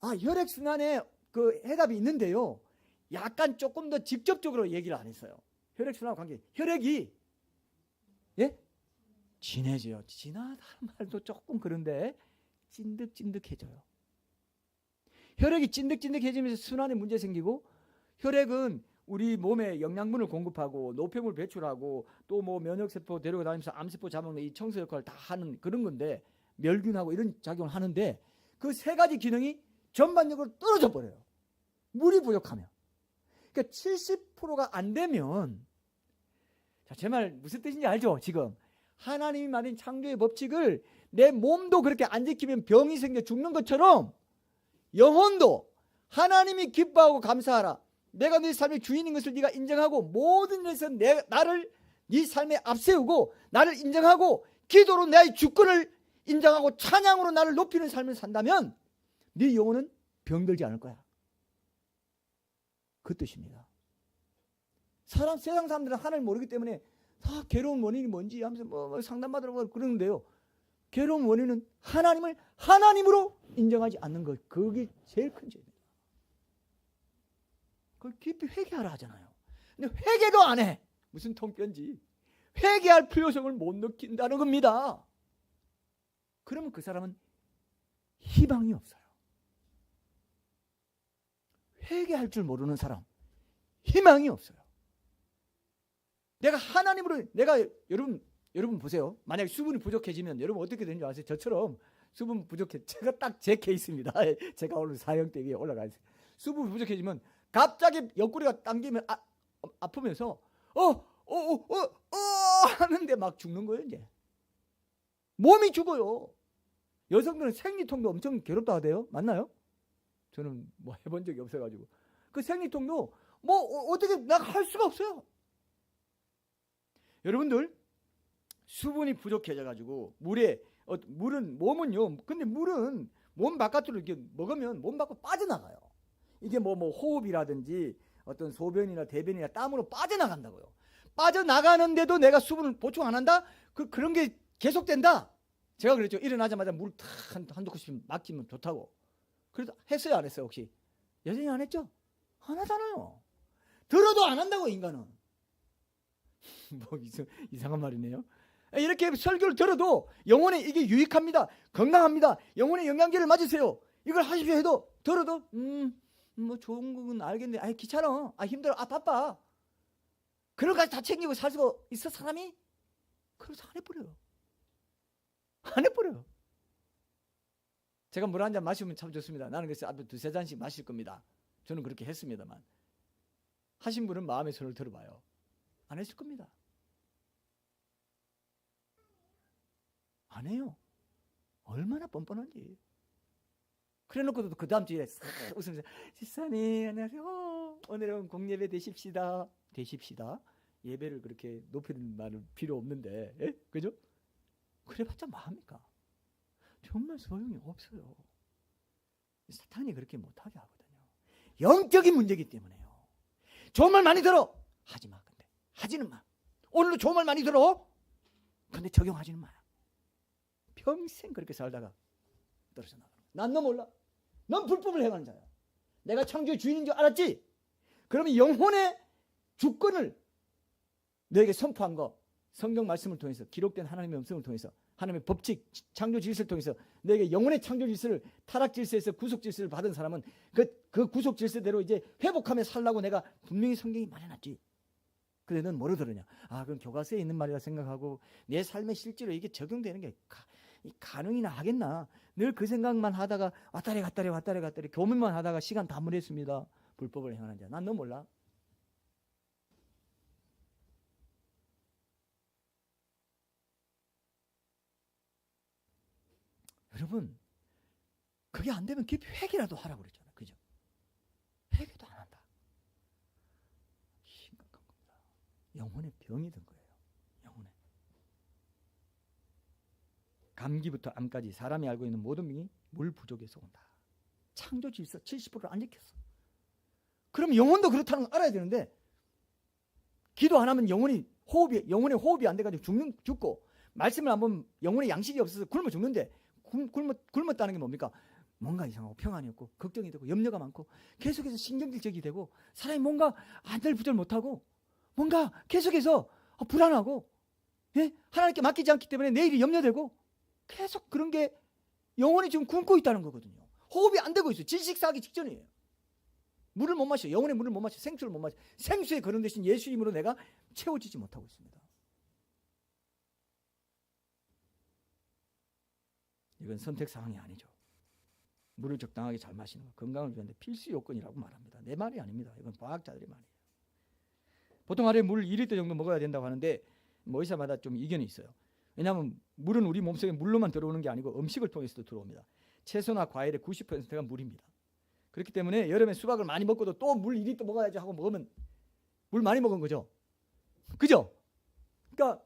[SPEAKER 1] 혈액순환에 그 해답이 있는데요. 약간 조금 더 직접적으로 얘기를 안 했어요. 혈액순환과 관계. 혈액이, 예? 진해져요. 진하다는 말도 조금 그런데 찐득찐득해져요. 혈액이 찐득찐득해지면서 순환에 문제 생기고 혈액은 우리 몸에 영양분을 공급하고 노폐물 배출하고 또 뭐 면역세포 데리고 다니면서 암세포 잡아먹는 이 청소 역할을 다 하는 그런 건데 멸균하고 이런 작용을 하는데 그 세 가지 기능이 전반적으로 떨어져 버려요. 물이 부족하면. 그러니까 70%가 안 되면 자, 제 말 무슨 뜻인지 알죠? 지금 하나님이 만든 창조의 법칙을 내 몸도 그렇게 안 지키면 병이 생겨 죽는 것처럼 영혼도 하나님이 기뻐하고 감사하라. 내가 네 삶의 주인인 것을 네가 인정하고 모든 일에서 나를 네 삶에 앞세우고 나를 인정하고 기도로 나의 주권을 인정하고 찬양으로 나를 높이는 삶을 산다면 네 영혼은 병들지 않을 거야. 그 뜻입니다. 세상 사람들은 하나님을 모르기 때문에 다 괴로운 원인이 뭔지 하면서 뭐 상담받으러 그러는데요. 괴로운 원인은 하나님을 하나님으로 인정하지 않는 것. 그게 제일 큰 죄입니다. 그걸 깊이 회개하라 하잖아요. 근데 회개도 안 해. 무슨 통편지. 회개할 필요성을 못 느낀다는 겁니다. 그러면 그 사람은 희망이 없어요. 회개할 줄 모르는 사람 희망이 없어요. 내가 하나님으로 여러분 보세요. 만약에 수분이 부족해지면 여러분 어떻게 되는 줄 아세요? 저처럼 수분 부족해. 제가 딱 제 케이스입니다. 제가 오늘 사형대 위에 올라가 있어요. 수분 부족해지면 갑자기 옆구리가 당기면 아프면서 하는데 막 죽는 거예요. 이제 몸이 죽어요. 여성들은 생리통도 엄청 괴롭다 하대요. 맞나요? 저는 뭐 해본 적이 없어가지고 그 생리통도 뭐 어떻게 내가 할 수가 없어요. 여러분들 수분이 부족해져가지고 물은 몸은요. 근데 물은 몸 바깥으로 이렇게 먹으면 몸 밖으로 빠져나가요. 이게 뭐 호흡이라든지 어떤 소변이나 대변이나 땀으로 빠져나간다고요. 빠져나가는데도 내가 수분을 보충 안 한다? 그런 게 계속된다? 제가 그랬죠. 일어나자마자 물 탁 한두 컵씩 막히면 좋다고. 그래도 했어요, 안 했어요, 혹시? 여전히 안 했죠? 안 하잖아요. 들어도 안 한다고, 인간은. 뭐 이상한 말이네요. 이렇게 설교를 들어도 영혼에 이게 유익합니다. 건강합니다. 영혼의 영양제를 맞으세요. 이걸 하십시오 해도 들어도 뭐 좋은 건 알겠는데 아이 귀찮아. 아 힘들어. 아 바빠. 그런 것까지 다 챙기고 살 수가 있어 사람이? 그래서 안 해버려요. 안 해버려요. 제가 물 한 잔 마시면 참 좋습니다. 나는 그래서 앞에 두세 잔씩 마실 겁니다. 저는 그렇게 했습니다만 하신 분은 마음의 손을 들어봐요. 안 했을 겁니다. 안 해요. 얼마나 뻔뻔한지. 그래 놓고도 그 다음 주에 싹 웃으면서 집사님 안녕하세요. 오늘은 공예배 되십시다. 예배를 그렇게 높이는 말은 필요 없는데, 에? 그죠? 그래봤자 뭐합니까? 정말 소용이 없어요. 사탄이 그렇게 못하게 하거든요. 영적인 문제이기 때문에요. 좋은 말 많이 들어. 하지 마. 근데 하지는 마. 오늘도 좋은 말 많이 들어. 근데 적용하지는 마. 평생 그렇게 살다가 떨어져 나가. 난 너 몰라. 넌 불법을 행하는 자야. 내가 창조의 주인인 줄 알았지? 그러면 영혼의 주권을 너에게 선포한 거, 성경 말씀을 통해서 기록된 하나님의 음성을 통해서 하나님의 법칙, 창조 질서를 통해서 너에게 영혼의 창조 질서를 타락 질서에서 구속 질서를 받은 사람은 그 구속 질서대로 이제 회복하며 살라고 내가 분명히 성경이 말해놨지. 근데 넌 뭐로 들으냐? 아, 그럼 교과서에 있는 말이라 생각하고 내 삶에 실제로 이게 적용되는 게 가능이나 하겠나? 늘 그 생각만 하다가 왔다리 교문만 하다가 시간 다 보냈습니다. 불법을 행하는 자. 난 너 몰라? 여러분, 그게 안 되면 깊이 회개라도 하라고 그랬잖아요. 그죠? 회개도 안 한다. 심각한 겁니다. 영혼의 병이 든 거예요. 영혼에. 감기부터 암까지 사람이 알고 있는 모든 병이 물 부족에서 온다. 창조 질서 70%를 안 지켰어. 그럼 영혼도 그렇다는 걸 알아야 되는데 기도 안 하면 영혼의 호흡이 안 돼가지고 죽고 말씀을 안 보면 영혼의 양식이 없어서 굶어 죽는데 굶었다는 게 뭡니까? 뭔가 이상하고 평안이 없고 걱정이 되고 염려가 많고 계속해서 신경질적이 되고 사람이 뭔가 안절부절 못하고 뭔가 계속해서 불안하고, 예? 하나님께 맡기지 않기 때문에 내일이 염려되고 계속 그런 게 영혼이 지금 굶고 있다는 거거든요. 호흡이 안 되고 있어요. 질식사하기 직전이에요. 물을 못 마셔. 영혼의 물을 못 마셔. 생수를 못 마셔. 생수에 거른 대신 예수 이름으로 내가 채워지지 못하고 있습니다. 이건 선택 상황이 아니죠. 물을 적당하게 잘 마시는 거 건강을 위한데 필수 요건이라고 말합니다. 내 말이 아닙니다. 이건 과학자들의 말이에요. 보통 하루에 물 2리터 정도 먹어야 된다고 하는데 뭐 의사마다 좀 이견이 있어요. 왜냐하면 물은 우리 몸속에 물로만 들어오는 게 아니고 음식을 통해서도 들어옵니다. 채소나 과일의 90%가 물입니다. 그렇기 때문에 여름에 수박을 많이 먹고도 또 물 2리터 먹어야지 하고 먹으면 물 많이 먹은 거죠. 그죠? 그러니까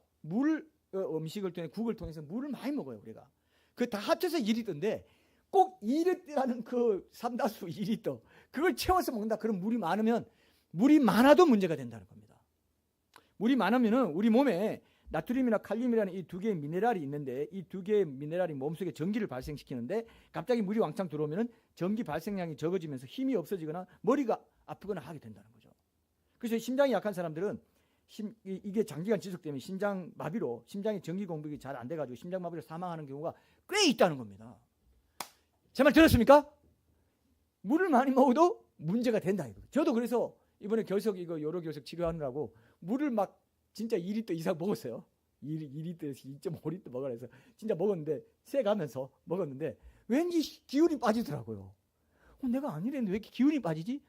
[SPEAKER 1] 음식을 통해 국을 통해서 물을 많이 먹어요. 우리가. 그 다 합쳐서 2리터인데 꼭 2리터라는 그 삼다수 2리터 그걸 채워서 먹는다. 그럼 물이 많아도 문제가 된다는 겁니다. 물이 많으면은 우리 몸에 나트륨이나 칼륨이라는 이 두 개의 미네랄이 있는데 이 두 개의 미네랄이 몸속에 전기를 발생시키는데 갑자기 물이 왕창 들어오면은 전기 발생량이 적어지면서 힘이 없어지거나 머리가 아프거나 하게 된다는 거죠. 그래서 심장이 약한 사람들은 이게 장기간 지속되면 심장 마비로 심장의 전기 공급이 잘 안 돼가지고 심장 마비로 사망하는 경우가 꽤 있다는 겁니다. 제 말 들었습니까? 물을 많이 먹어도 문제가 된다 이거. 저도 그래서 이번에 요로 결석 치료하느라고 물을 막 진짜 2리터 이상 먹었어요. 2리터에서 2.5리터 먹으라 해서 진짜 먹었는데 세가면서 먹었는데 왠지 기운이 빠지더라고요. 내가 아니랬는데 왜 이렇게 기운이 빠지지?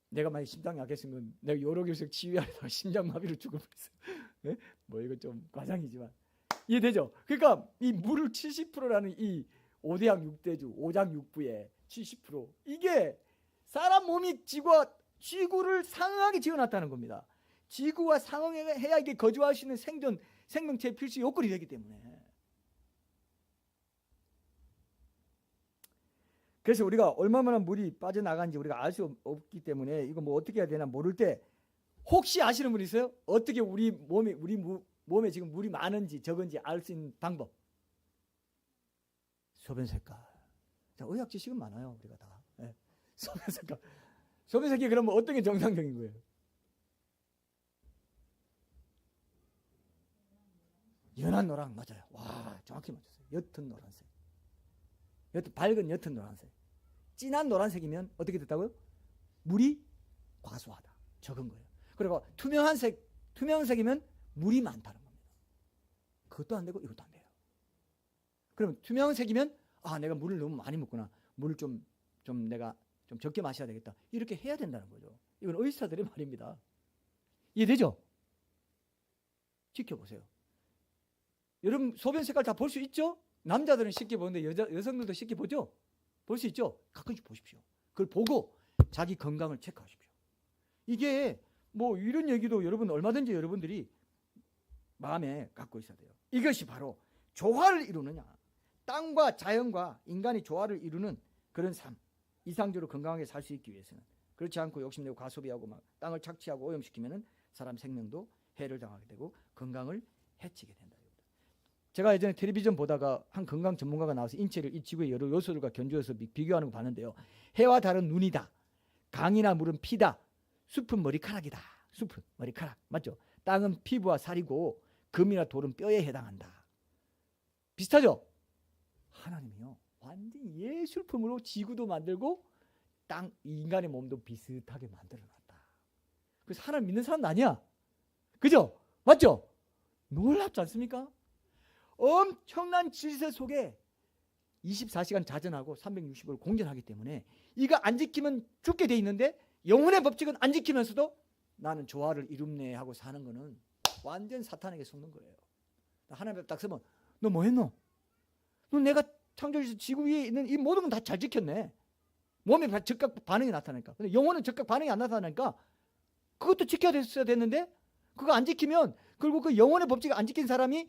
[SPEAKER 1] 내가 만약 심장이 약했으면 내가 요로 결석 치유하다가 심장마비로 죽을 뻔했어요. 네? 뭐 이거 좀 과장이지만 이해되죠? 그러니까 이 물을 70%라는 이 5대양 6대주 5장 6부의 70% 이게 사람 몸이 지구를 상응하게 지어놨다는 겁니다. 지구와 상응해야 이게 거주할 수 있는 생명체의 필수 요건이 되기 때문에. 그래서 우리가 얼마나 물이 빠져나간지 우리가 알 수 없기 때문에 이거 뭐 어떻게 해야 되나 모를 때 혹시 아시는 분 있어요? 어떻게 우리 몸에 지금 물이 많은지 적은지 알 수 있는 방법. 소변 색깔. 자, 의학 지식은 많아요, 우리가 다. 예. 소변 색깔. 소변 색깔이 그러면 어떤 게 정상적인 거예요? 연한 노랑 맞아요. 와, 정확히 맞췄어요. 옅은 노란색. 밝은 옅은 노란색. 진한 노란색이면 어떻게 됐다고요? 물이 과소하다. 적은 거예요. 그리고 투명색이면 물이 많다는 겁니다. 그것도 안 되고 이것도 안 돼요. 그러면 투명색이면 내가 물을 너무 많이 먹구나. 물을 좀 내가 좀 적게 마셔야 되겠다. 이렇게 해야 된다는 거죠. 이건 의사들의 말입니다. 이해되죠? 지켜보세요. 여러분 소변 색깔 다 볼 수 있죠? 남자들은 쉽게 보는데 여성들도 쉽게 보죠? 볼 수 있죠? 가끔씩 보십시오. 그걸 보고 자기 건강을 체크하십시오. 이게 뭐 이런 얘기도 여러분 얼마든지 여러분들이 마음에 갖고 있어야 돼요. 이것이 바로 조화를 이루느냐. 땅과 자연과 인간이 조화를 이루는 그런 삶. 이상적으로 건강하게 살 수 있기 위해서는. 그렇지 않고 욕심내고 과소비하고 막 땅을 착취하고 오염시키면은 사람 생명도 해를 당하게 되고 건강을 해치게 된다. 제가 예전에 텔레비전 보다가 한 건강 전문가가 나와서 인체를 이 지구의 여러 요소들과 견주어서 비교하는 거 봤는데요. 해와 달은 눈이다. 강이나 물은 피다. 숲은 머리카락이다. 숲은 머리카락. 맞죠? 땅은 피부와 살이고 금이나 돌은 뼈에 해당한다. 비슷하죠? 하나님이요. 완전 예술품으로 지구도 만들고 인간의 몸도 비슷하게 만들어놨다. 그래서 하나님 믿는 사람도 아니야. 그죠? 맞죠? 놀랍지 않습니까? 엄청난 질서 속에 24시간 자전하고 365일 공전하기 때문에 이거 안 지키면 죽게 돼 있는데 영혼의 법칙은 안 지키면서도 나는 조화를 이룹네 하고 사는 거는 완전 사탄에게 속는 거예요. 하나님 앞에 딱 서면 너 뭐 했노? 너 내가 창조주에서 지구 위에 있는 이 모든 건 다 잘 지켰네. 몸에 즉각 반응이 나타나니까. 근데 영혼은 즉각 반응이 안 나타나니까 그것도 지켜야 됐는데 그거 안 지키면 결국 그 영혼의 법칙을 안 지킨 사람이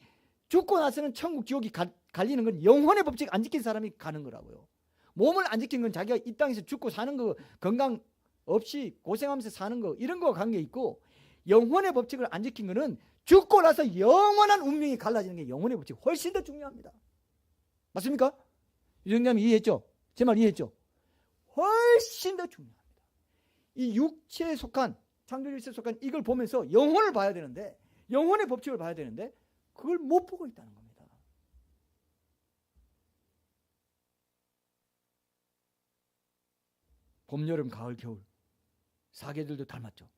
[SPEAKER 1] 죽고 나서는 천국 지옥이 갈리는 건 영혼의 법칙 안 지킨 사람이 가는 거라고요. 몸을 안 지킨 건 자기가 이 땅에서 죽고 사는 거 건강 없이 고생하면서 사는 거 이런 거와 관계 있고 영혼의 법칙을 안 지킨 거는 죽고 나서 영원한 운명이 갈라지는 게 영혼의 법칙 훨씬 더 중요합니다. 맞습니까? 유정님 이해했죠? 제 말 이해했죠? 훨씬 더 중요합니다. 이 육체에 속한 창조주에 속한 이걸 보면서 영혼을 봐야 되는데 영혼의 법칙을 봐야 되는데 그걸 못 보고 있다는 겁니다. 봄, 여름, 가을, 겨울 사계절도 닮았죠.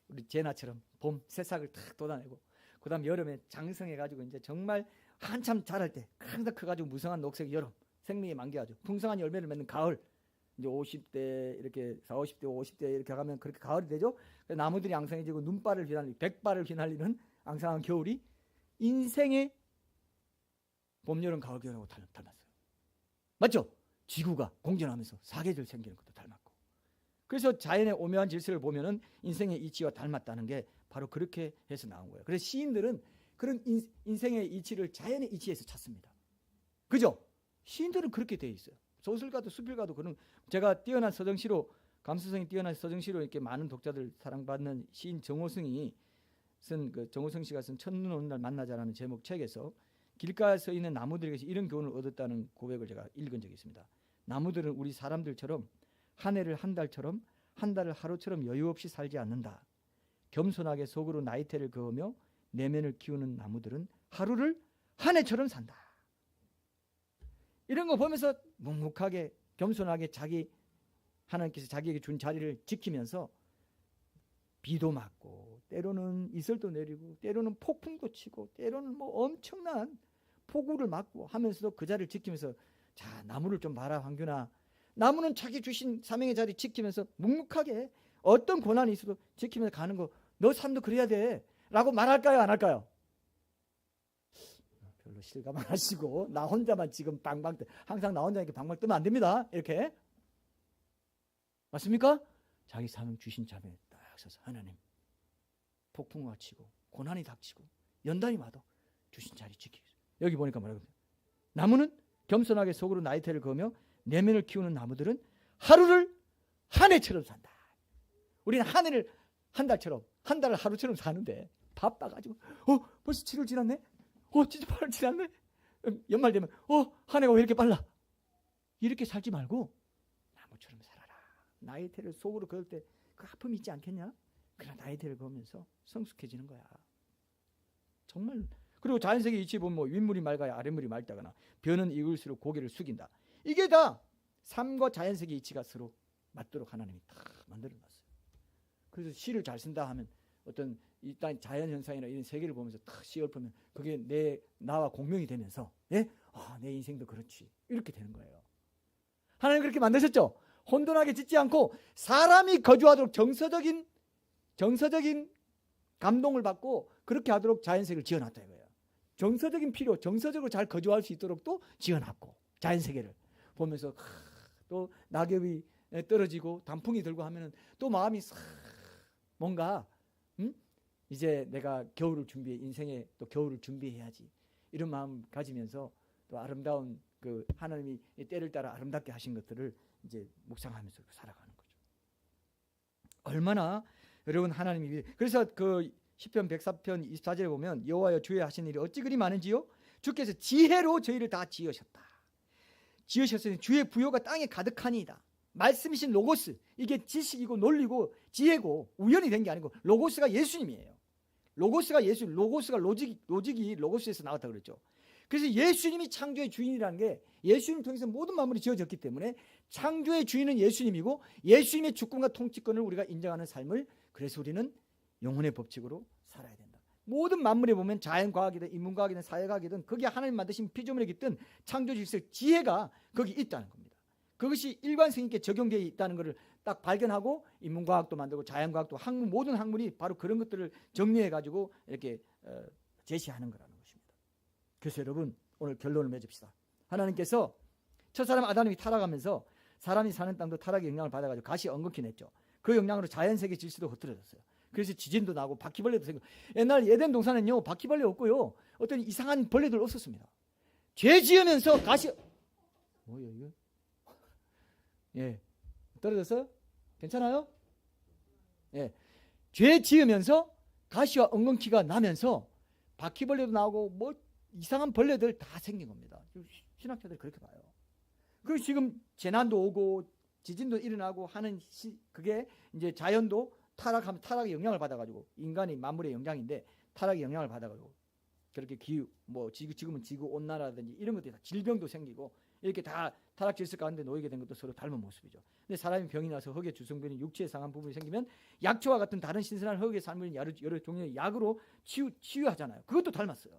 [SPEAKER 1] 우리 제나처럼 봄 새싹을 탁 돋아내고 그 다음 여름에 장성해가지고 이제 정말 한참 자랄 때 항상 커가지고 무성한 녹색 여름 생명이 만개하죠. 풍성한 열매를 맺는 가을 이제 50대 이렇게 40, 50대 50대 이렇게 가면 그렇게 가을이 되죠. 나무들이 양성해지고 눈발을 휘날리는 백발을 휘날리는 앙상한 겨울이 인생의 봄, 여름, 가을, 겨울하고 닮았어요. 맞죠? 지구가 공전하면서 사계절 생기는 것도 닮았고 그래서 자연의 오묘한 질서를 보면은 인생의 이치와 닮았다는 게 바로 그렇게 해서 나온 거예요. 그래서 시인들은 그런 인생의 이치를 자연의 이치에서 찾습니다. 그죠? 시인들은 그렇게 돼 있어요. 소설가도 수필가도 그런 제가 뛰어난 서정시로 감수성이 뛰어난 서정시로 이렇게 많은 독자들 사랑받는 시인 정호승이 쓴 그 정호승 씨가 쓴 첫눈 오는 날 만나자라는 제목 책에서 길가에 서 있는 나무들에게서 이런 교훈을 얻었다는 고백을 제가 읽은 적이 있습니다. 나무들은 우리 사람들처럼 한 해를 한 달처럼 한 달을 하루처럼 여유 없이 살지 않는다. 겸손하게 속으로 나이테를 그으며 내면을 키우는 나무들은 하루를 한 해처럼 산다. 이런 거 보면서 묵묵하게 겸손하게 하나님께서 자기에게 준 자리를 지키면서 비도 맞고 때로는 이슬도 내리고 때로는 폭풍도 치고 때로는 뭐 엄청난 폭우를 맞고 하면서도 그 자리를 지키면서 자 나무를 좀 봐라 황균아. 나무는 자기 주신 사명의 자리 지키면서 묵묵하게 어떤 고난이 있어도 지키면서 가는 거 너 삶도 그래야 돼 라고 말할까요 안 할까요? 별로 실감 안 하시고 나 혼자만 지금 방방 항상 나 혼자 이렇게 방방 뜨면 안 됩니다. 이렇게 맞습니까? 자기 사명 주신 자리에 딱 서서 하나님 폭풍과 치고 고난이 닥치고 연단이 와도 주신 자리 지키기. 여기 보니까 뭐라고 해요? 나무는 겸손하게 속으로 나이테를 그으며 내면을 키우는 나무들은 하루를 한 해처럼 산다. 우리는 한 해를 한 달처럼 한 달을 하루처럼 사는데 바빠가지고 벌써 7월 지났네? 진짜 8월 지났네? 연말 되면 한 해가 왜 이렇게 빨라? 이렇게 살지 말고 나무처럼 살아라. 나이테를 속으로 그을 때 그 아픔이 있지 않겠냐? 그러나 나이테를 그으면서 성숙해지는 거야. 정말. 그리고 자연세계 이치에 보면 뭐 윗물이 맑아야 아랫물이 맑다거나 벼는 익을수록 고개를 숙인다. 이게 다 삶과 자연세계 이치가 서로 맞도록 하나님이 다 만들어놨어요. 그래서 시를 잘 쓴다 하면 어떤 일단 자연현상이나 이런 세계를 보면서 탁 시 읊으면 그게 나와 공명이 되면서 내 인생도 그렇지 이렇게 되는 거예요. 하나님 그렇게 만드셨죠. 혼돈하게 짓지 않고 사람이 거주하도록 정서적인 감동을 받고 그렇게 하도록 자연세계를 지어놨다 이거예요. 정서적인 필요, 정서적으로 잘 거주할 수 있도록 또 지어놨고 자연세계를 보면서 또 낙엽이 떨어지고 단풍이 들고 하면은 또 마음이 싹 뭔가 이제 내가 겨울을 준비해 인생에 또 겨울을 준비해야지 이런 마음 가지면서 또 아름다운 그 하나님이 때를 따라 아름답게 하신 것들을 이제 묵상하면서 살아가는 거죠. 얼마나 여러분 하나님이 그래서 그 시편 104편 24절에 보면 여호와여 주의 하신 일이 어찌 그리 많은지요? 주께서 지혜로 저희를 다 지으셨으니 주의 부요가 땅에 가득하니이다. 말씀이신 로고스 이게 지식이고 논리고 지혜고 우연히 된 게 아니고 로고스가 예수님이에요. 로고스가 로직이 로고스에서 나왔다 그랬죠. 그래서 예수님이 창조의 주인이라는 게 예수님 통해서 모든 만물이 지어졌기 때문에 창조의 주인은 예수님이고 예수님의 주권과 통치권을 우리가 인정하는 삶을 그래서 우리는 영혼의 법칙으로 살아야 된다. 모든 만물에 보면 자연과학이든 인문과학이든 사회과학이든 거기에 하나님 만드신 피조물이기 때문에 창조 질서 지혜가 거기 있다는 겁니다. 그것이 일관성 있게 적용되어 있다는 것을 딱 발견하고 인문과학도 만들고 자연과학도 학문 모든 학문이 바로 그런 것들을 정리해 가지고 이렇게 제시하는 거라는 것입니다. 그래서 여러분 오늘 결론을 맺읍시다. 하나님께서 첫사람 아담이 타락하면서 사람이 사는 땅도 타락의 영향을 받아가지고 가시 엉겅퀴 냈죠. 그 영향으로 자연세계 질서도 흐트러졌어요. 그래서 지진도 나고 바퀴벌레도 생기고 옛날 에덴 동산은요 바퀴벌레 없고요 어떤 이상한 벌레들 없었습니다. 죄 지으면서 가시 뭐예요 이거? 예 떨어졌어요? 괜찮아요? 예 죄 지으면서 가시와 엉겅퀴가 나면서 바퀴벌레도 나오고 뭐 이상한 벌레들 다 생긴 겁니다. 신학자들이 그렇게 봐요. 그리고 지금 재난도 오고 지진도 일어나고 하는 그게 이제 자연도 타락하면 타락의 영향을 받아가지고 인간이 만물의 영장인데 타락의 영향을 받아가지고 그렇게 기후 뭐 지금은 지구 온난화라든지 이런 것들이 다 질병도 생기고 이렇게 다 타락 질서 가운데 놓이게 된 것도 서로 닮은 모습이죠. 근데 사람이 병이 나서 흙의 주성분이 육체에 상한 부분이 생기면 약초와 같은 다른 신선한 흙의 삶을 여러 종류의 약으로 치유하잖아요. 그것도 닮았어요.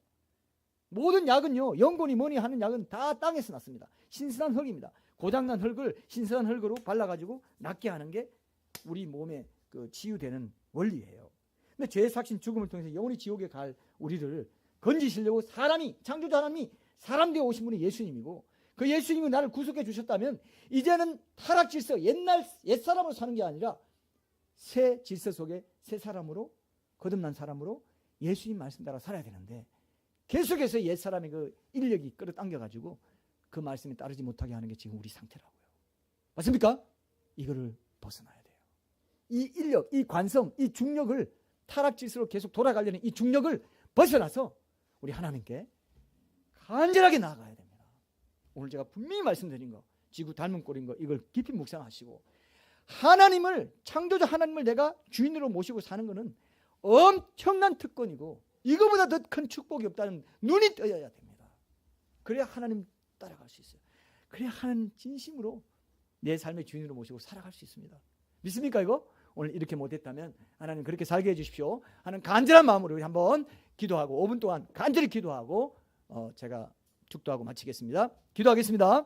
[SPEAKER 1] 모든 약은요 연고니 뭐니 하는 약은 다 땅에서 났습니다. 신선한 흙입니다. 고장난 흙을 신선한 흙으로 발라가지고 낫게 하는 게 우리 몸에 그 치유되는 원리예요. 근데 죄의 삭신 죽음을 통해서 영원히 지옥에 갈 우리를 건지시려고 창조자 하나님이 사람 되어 오신 분이 예수님이고 그 예수님이 나를 구속해 주셨다면 이제는 타락 질서 옛사람으로 사는 게 아니라 새 질서 속에 새 사람으로 거듭난 사람으로 예수님 말씀 따라 살아야 되는데 계속해서 옛사람의 그 인력이 끌어당겨가지고 그 말씀에 따르지 못하게 하는 게 지금 우리 상태라고요. 맞습니까? 이거를 벗어나야 돼요. 이 인력, 이 관성, 이 중력을 타락 질서로 계속 돌아가려는 이 중력을 벗어나서 우리 하나님께 간절하게 나아가야 됩니다. 오늘 제가 분명히 말씀드린 거 지구 닮은 꼴인 거 이걸 깊이 묵상하시고 창조자 하나님을 내가 주인으로 모시고 사는 것은 엄청난 특권이고 이거보다 더 큰 축복이 없다는 눈이 떠야 됩니다. 그래야 하나님 따라갈 수 있어요. 그래야 하나님 진심으로 내 삶의 주인으로 모시고 살아갈 수 있습니다. 믿습니까 이거? 오늘 이렇게 못했다면 하나님 그렇게 살게 해주십시오 하는 간절한 마음으로 우리 한번 기도하고 5분 동안 간절히 기도하고 제가 축도하고 마치겠습니다. 기도하겠습니다.